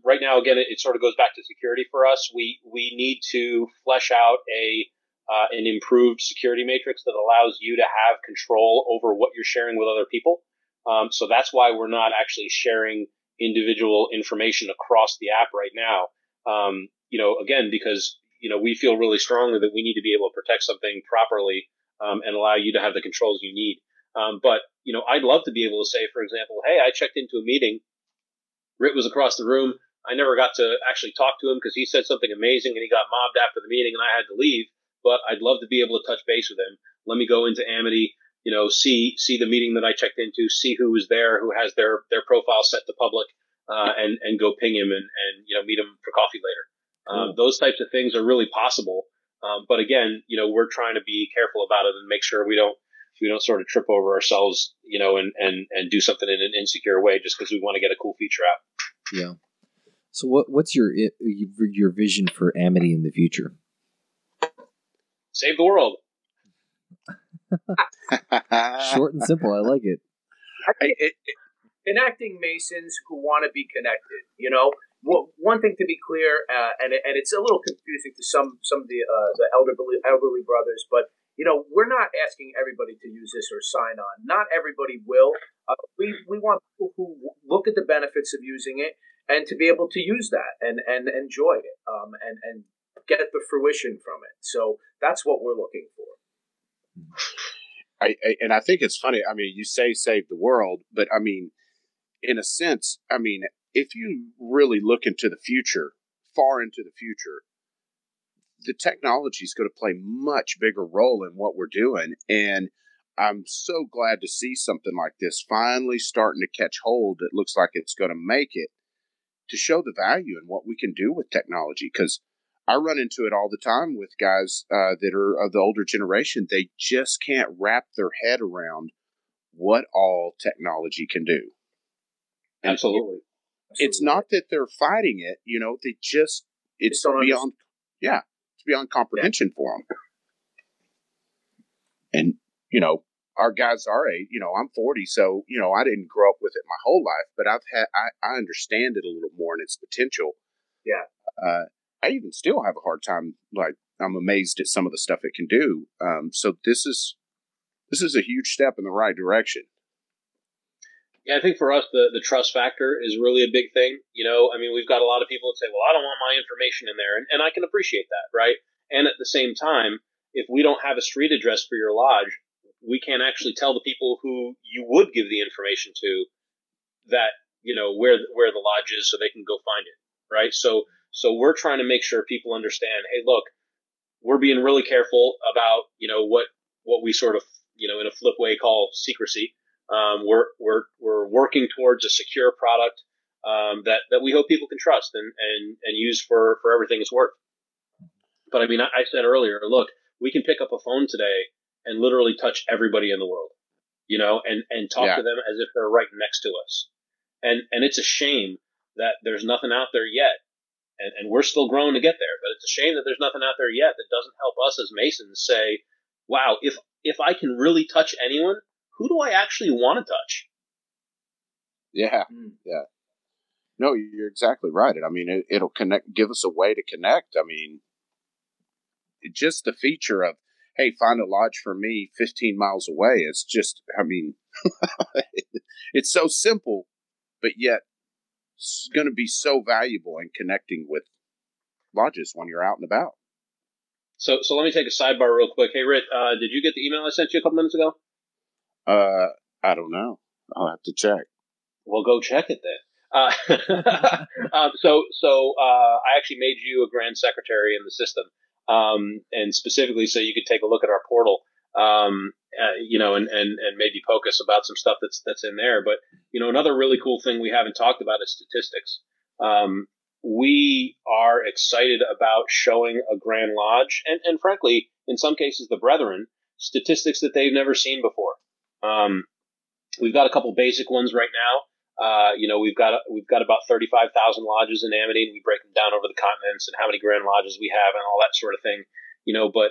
Right now, again, it sort of goes back to security for us. We need to flesh out an improved security matrix that allows you to have control over what you're sharing with other people. So that's why we're not actually sharing individual information across the app right now. Again, because we feel really strongly that we need to be able to protect something properly and allow you to have the controls you need. But I'd love to be able to say, for example, hey, I checked into a meeting. Rhit was across the room. I never got to actually talk to him because he said something amazing and he got mobbed after the meeting and I had to leave. But I'd love to be able to touch base with him. Let me go into Amity, see the meeting that I checked into, see who was there, who has their profile set to public, and go ping him and meet him for coffee later. Cool. Those types of things are really possible. But again, we're trying to be careful about it and make sure we don't sort of trip over ourselves, and do something in an insecure way just because we want to get a cool feature out. Yeah. So what's your vision for Amity in the future? Save the world. Short and simple. I like it. Connecting Masons who want to be connected. One thing to be clear, and it's a little confusing to some of the elderly brothers, but we're not asking everybody to use this or sign on. Not everybody will. We want people who look at the benefits of using it and to be able to use that and enjoy it, and get the fruition from it. So that's what we're looking for. I think it's funny. I mean, you say save the world, but I mean, in a sense, I mean, if you really look into the future, far into the future, the technology is going to play much bigger role in what we're doing. And I'm so glad to see something like this finally starting to catch hold. It looks like it's going to make it, to show the value in what we can do with technology. Because I run into it all the time with guys that are of the older generation. They just can't wrap their head around what all technology can do. And Absolutely. It's not that they're fighting it, they just, it's beyond, it's beyond comprehension for them. And, our guys are I'm 40, so, I didn't grow up with it my whole life, but I understand it a little more and its potential. Yeah. I even still have a hard time, like, I'm amazed at some of the stuff it can do. So this is a huge step in the right direction. Yeah, I think for us, the trust factor is really a big thing. We've got a lot of people that say, well, I don't want my information in there. And I can appreciate that, right? And at the same time, if we don't have a street address for your lodge, we can't actually tell the people who you would give the information to that, where the lodge is so they can go find it, right? So we're trying to make sure people understand, hey, look, we're being really careful about, what we sort of, in a flip way call secrecy. We're working towards a secure product that we hope people can trust and use for everything it's worth. But I said earlier, look, we can pick up a phone today and literally touch everybody in the world, and talk to them as if they're right next to us. And it's a shame that there's nothing out there yet. And we're still growing to get there, but it's a shame that there's nothing out there yet that doesn't help us as Masons say, wow, if I can really touch anyone, who do I actually want to touch? Yeah. Yeah. No, you're exactly right. It'll give us a way to connect. Just the feature of, hey, find a lodge for me 15 miles away. It's just, it's so simple, but yet it's going to be so valuable in connecting with lodges when you're out and about. So let me take a sidebar real quick. Hey, Rhit, did you get the email I sent you a couple minutes ago? I don't know. I'll have to check. Well, go check it then. So I actually made you a grand secretary in the system, and specifically so you could take a look at our portal. and maybe poke us about some stuff that's in there. But, another really cool thing we haven't talked about is statistics. We are excited about showing a Grand Lodge and frankly, in some cases, the Brethren, statistics that they've never seen before. We've got a couple basic ones right now. We've got about 35,000 lodges in Amity, and we break them down over the continents and how many Grand Lodges we have and all that sort of thing. But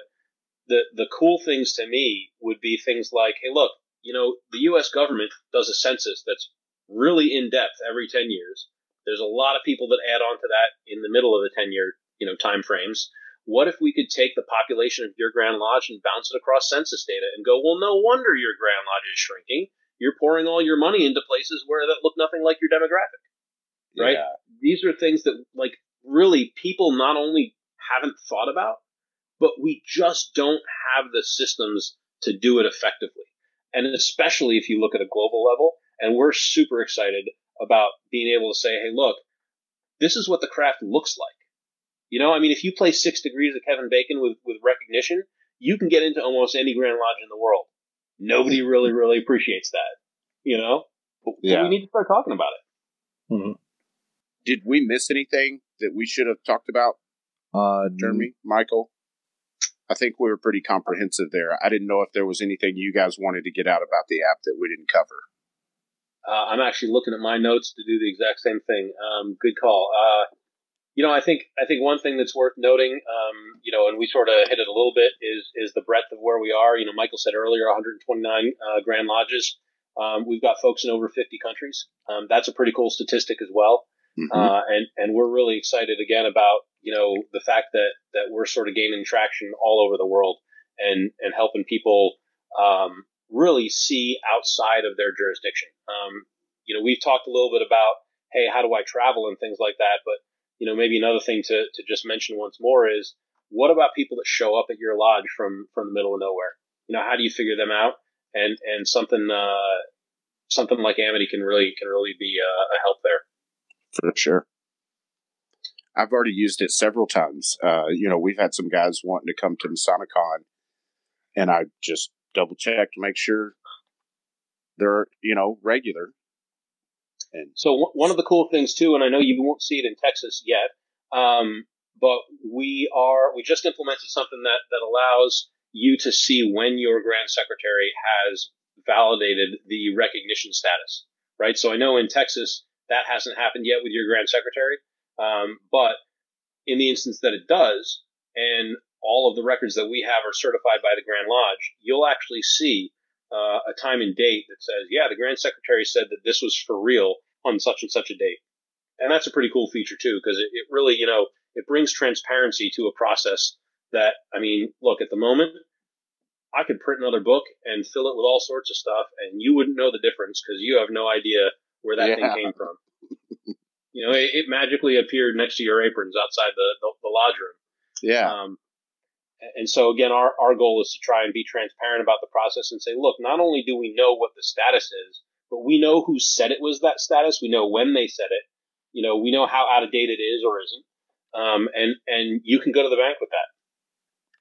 the cool things to me would be things like, hey, look, the U.S. government does a census that's really in depth every 10 years. There's a lot of people that add on to that in the middle of the 10-year, time frames. What if we could take the population of your Grand Lodge and bounce it across census data and go, well, no wonder your Grand Lodge is shrinking. You're pouring all your money into places where that look nothing like your demographic, right? Yeah. These are things that, really people not only haven't thought about, but we just don't have the systems to do it effectively. And especially if you look at a global level, and we're super excited about being able to say, hey, look, this is what the craft looks like. If you play 6 Degrees of Kevin Bacon with recognition, you can get into almost any Grand Lodge in the world. Nobody really, really appreciates that, But we need to start talking about it. Mm-hmm. Did we miss anything that we should have talked about, Jeremy, Michael? I think we were pretty comprehensive there. I didn't know if there was anything you guys wanted to get out about the app that we didn't cover. I'm actually looking at my notes to do the exact same thing. Good call. I think one thing that's worth noting, and we sort of hit it a little bit, is the breadth of where we are. Michael said earlier, 129 Grand Lodges. We've got folks in over 50 countries. That's a pretty cool statistic as well. Mm-hmm. And we're really excited again about, the fact that we're sort of gaining traction all over the world and helping people, really see outside of their jurisdiction. We've talked a little bit about, hey, how do I travel and things like that? But, maybe another thing to just mention once more is, what about people that show up at your lodge from the middle of nowhere? How do you figure them out? And something like Amity can really be a help there. For sure. I've already used it several times. We've had some guys wanting to come to MasoniCon, and I just double check to make sure they're, regular. And so one of the cool things too, and I know you won't see it in Texas yet, but we just implemented something that allows you to see when your Grand Secretary has validated the recognition status, right? So I know in Texas that hasn't happened yet with your Grand Secretary, but in the instance that it does, and all of the records that we have are certified by the Grand Lodge, you'll actually see a time and date that says, yeah, the Grand Secretary said that this was for real on such and such a date. And that's a pretty cool feature too, because it really, it brings transparency to a process that, look, at the moment, I could print another book and fill it with all sorts of stuff, and you wouldn't know the difference because you have no idea where that thing came from. It magically appeared next to your aprons outside the lodge room. Yeah. And so, again, our goal is to try and be transparent about the process and say, look, not only do we know what the status is, but we know who said it was that status. We know when they said it. We know how out of date it is or isn't. And you can go to the bank with that.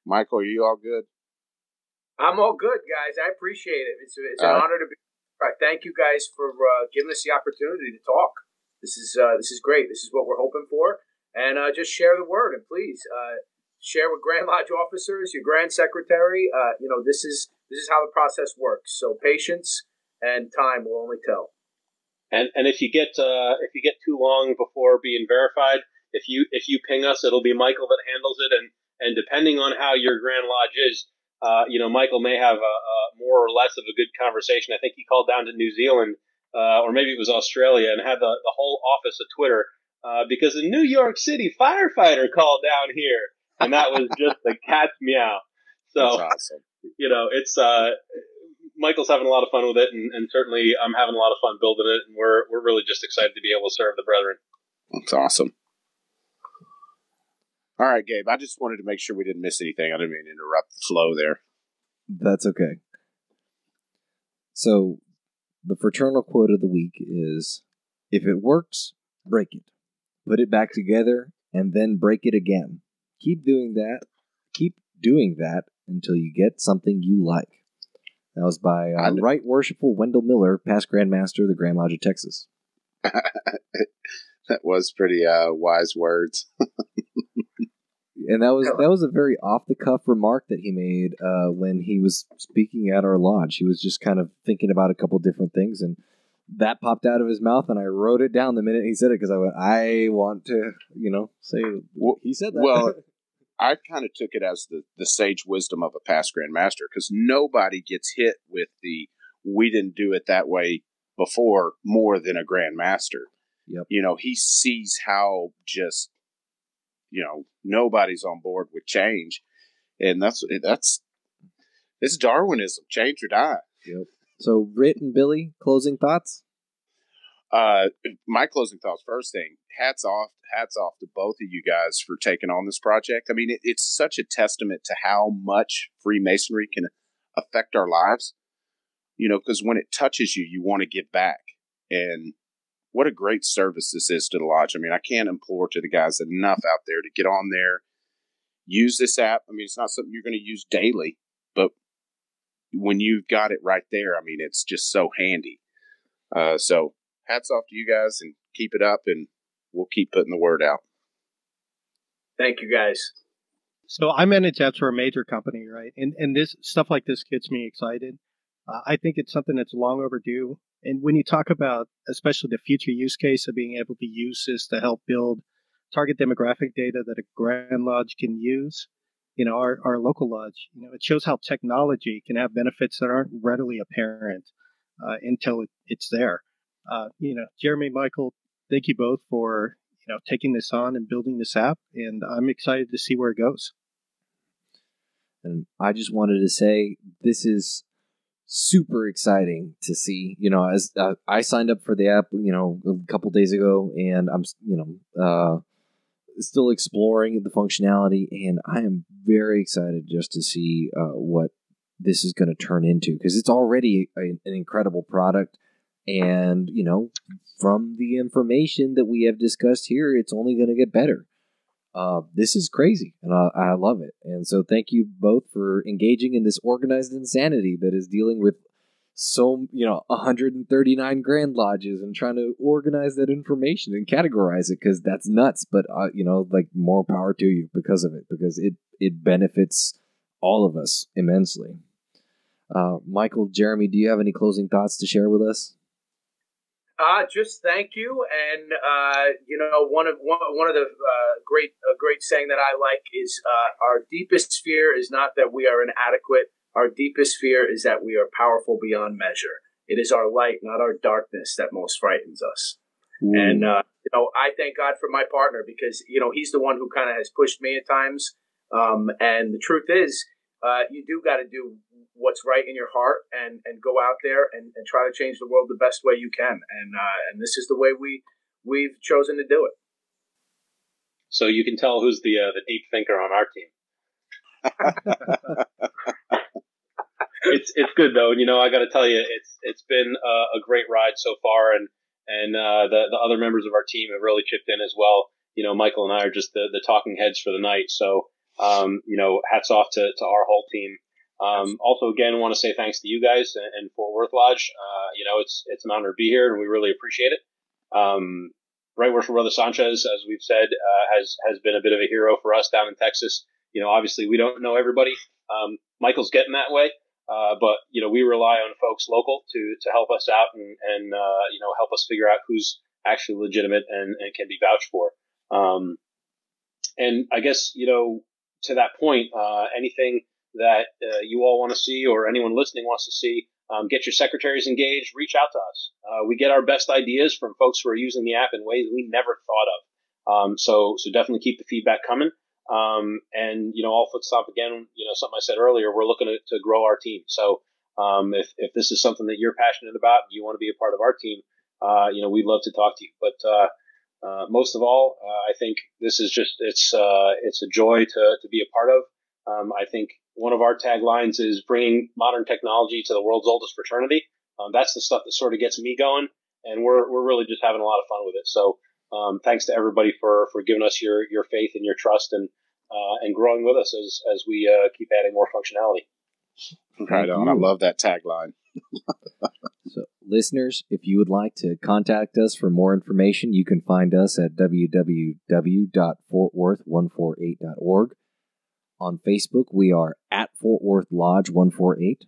Michael, are you all good? I'm all good, guys. I appreciate it. It's an honor to be. Thank you guys for giving us the opportunity to talk. This is great. This is what we're hoping for. And just share the word, and please share with Grand Lodge officers, your Grand Secretary. This is how the process works. So patience and time will only tell. And if you get too long before being verified, if you ping us, it'll be Michael that handles it. And depending on how your Grand Lodge is, Michael may have a more or less of a good conversation. I think he called down to New Zealand, or maybe it was Australia, and had the whole office of Twitter because a New York City firefighter called down here, and that was just the cat's meow. So, that's awesome. It's Michael's having a lot of fun with it, and certainly I'm having a lot of fun building it, and we're really just excited to be able to serve the brethren. That's awesome. All right, Gabe, I just wanted to make sure we didn't miss anything. I didn't mean to interrupt the flow there. That's okay. So, the fraternal quote of the week is, if it works, break it. Put it back together, and then break it again. Keep doing that, until you get something you like. That was by Right Worshipful Wendell Miller, past Grand Master of the Grand Lodge of Texas. That was pretty wise words. And that was a very off-the-cuff remark that he made when he was speaking at our lodge. He was just kind of thinking about a couple different things, and that popped out of his mouth, and I wrote it down the minute he said it, because I want to, say, he said that. Well, I kind of took it as the sage wisdom of a past Grand Master, because nobody gets hit with the "we didn't do it that way before" more than a Grand Master. Yep. He sees how just, nobody's on board with change, and that's it's Darwinism, change or die. Yep. So, Rhit and Billy, closing thoughts? My closing thoughts. First thing, hats off to both of you guys for taking on this project. I mean, it's such a testament to how much Freemasonry can affect our lives. Because when it touches you, you want to give back, and what a great service this is to the lodge. I mean, I can't implore to the guys enough out there to get on there, use this app. I mean, it's not something you're going to use daily, but when you've got it right there, I mean, it's just so handy. So hats off to you guys, and keep it up, and we'll keep putting the word out. Thank you, guys. So I manage apps for a major company, right? And this stuff like this gets me excited. I think it's something that's long overdue. And when you talk about, especially the future use case of being able to use this to help build target demographic data that a Grand Lodge can use, our local lodge, it shows how technology can have benefits that aren't readily apparent until it's there. Jeremy, Michael, thank you both for, taking this on and building this app. And I'm excited to see where it goes. And I just wanted to say, this is super exciting to see, as I signed up for the app, a couple days ago, and I'm, still exploring the functionality, and I am very excited just to see what this is going to turn into, because it's already an incredible product. And, from the information that we have discussed here, it's only going to get better. This is crazy, and I love it. And so thank you both for engaging in this organized insanity that is dealing with 139 Grand Lodges and trying to organize that information and categorize it, because that's nuts. But, more power to you because of it, because it benefits all of us immensely. Michael, Jeremy, do you have any closing thoughts to share with us? Just thank you, and one of the great saying that I like is our deepest fear is not that we are inadequate. Our deepest fear is that we are powerful beyond measure. It is our light, not our darkness, that most frightens us. And I thank God for my partner, because he's the one who kind of has pushed me at times. And the truth is, you do got to do what's right in your heart and go out there and try to change the world the best way you can. And this is the way we've chosen to do it. So you can tell who's the deep thinker on our team. It's good though. I got to tell you, it's been a great ride so far, and the other members of our team have really chipped in as well. Michael and I are just the talking heads for the night. So, hats off to our whole team. Also, again, I want to say thanks to you guys and Fort Worth Lodge. It's an honor to be here, and we really appreciate it. Right Worshipful Brother Sanchez, as we've said, has been a bit of a hero for us down in Texas. Obviously we don't know everybody. Michael's getting that way, but we rely on folks local to help us out and help us figure out who's actually legitimate and can be vouched for. And I guess to that point, anything that you all want to see, or anyone listening wants to see, get your secretaries engaged, reach out to us. We get our best ideas from folks who are using the app in ways we never thought of. So definitely keep the feedback coming. And all foot stomp again, something I said earlier, we're looking to grow our team. So if this is something that you're passionate about, and you want to be a part of our team, we'd love to talk to you. But most of all, I think this is just it's a joy to be a part of. I think one of our taglines is bringing modern technology to the world's oldest fraternity. That's the stuff that sort of gets me going, and we're really just having a lot of fun with it. So thanks to everybody for giving us your faith and your trust, and and growing with us as we keep adding more functionality. Right on. I love that tagline. So, listeners, if you would like to contact us for more information, you can find us at www.fortworth148.org. On Facebook, we are at Fort Worth Lodge 148.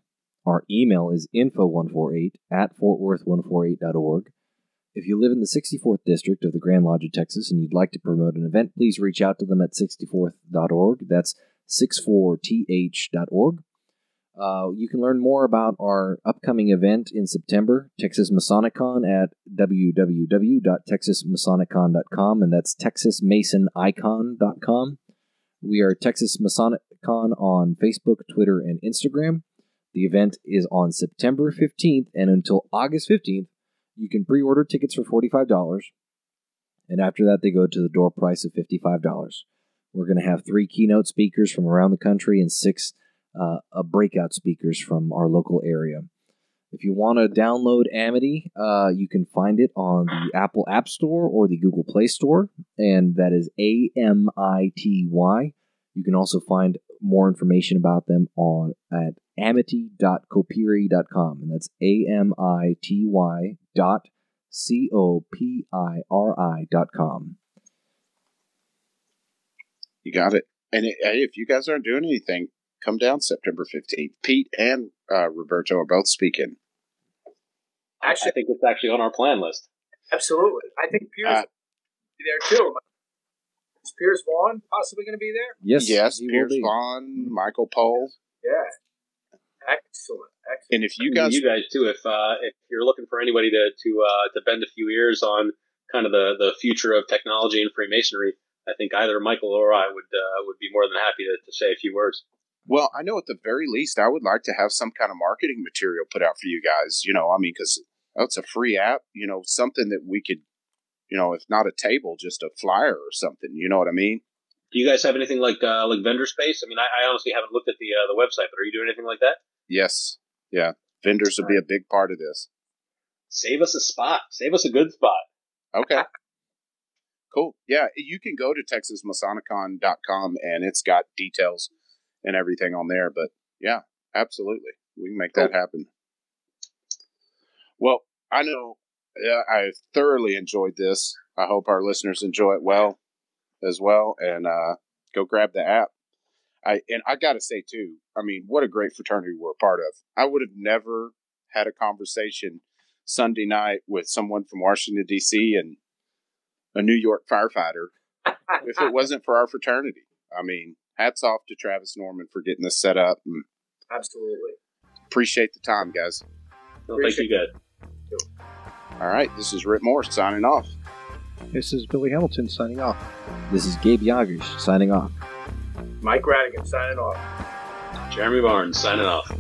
Our email is info148@fortworth148.org. If you live in the 64th District of the Grand Lodge of Texas and you'd like to promote an event, please reach out to them at 64th.org. That's 64th.org. You can learn more about our upcoming event in September, Texas MasoniCon, at www.texasmasonicon.com, and that's texasmasonicon.com. We are Texas MasoniCon on Facebook, Twitter, and Instagram. The event is on September 15th, and until August 15th, you can pre-order tickets for $45, and after that, they go to the door price of $55. We're going to have 3 keynote speakers from around the country and 6 breakout speakers from our local area. If you want to download Amity, you can find it on the Apple App Store or the Google Play Store, and that is Amity. You can also find more information about them at amity.copiri.com, and that's amity.copiri.com. You got it. And if you guys aren't doing anything, come down September 15th. Pete and Roberto are both speaking. Actually, I think it's actually on our plan list. Absolutely. I think Piers will be there too. Is Piers Vaughn possibly going to be there? Yes, Piers Vaughn, Michael Pohl. Yeah. Excellent. And if you guys too, if you're looking for anybody to bend a few ears on kind of the future of technology and Freemasonry, I think either Michael or I would be more than happy to say a few words. Well, I know at the very least, I would like to have some kind of marketing material put out for you guys. Because it's a free app. Something that we could, if not a table, just a flyer or something. You know what I mean? Do you guys have anything like vendor space? I mean, I honestly haven't looked at the website, but are you doing anything like that? Yes. Yeah. Vendors will be a big part of this. Save us a spot. Save us a good spot. Okay. Cool. Yeah. You can go to texasmasonicon.com and it's got details and everything on there. But yeah, absolutely. We can make that happen. Well, I know I thoroughly enjoyed this. I hope our listeners enjoy it as well. And go grab the app. I got to say, too, I mean, what a great fraternity we're a part of. I would have never had a conversation Sunday night with someone from Washington, D.C. and a New York firefighter if it wasn't for our fraternity. I mean, hats off to Travis Norman for getting this set up. And absolutely. Appreciate the time, guys. Well, thank you, guys. All right, this is Rhit Moore signing off. This is Billy Hamilton signing off. This is Gabriel Jagush signing off. Mike Radigan signing off. Jeremy Barnes signing off.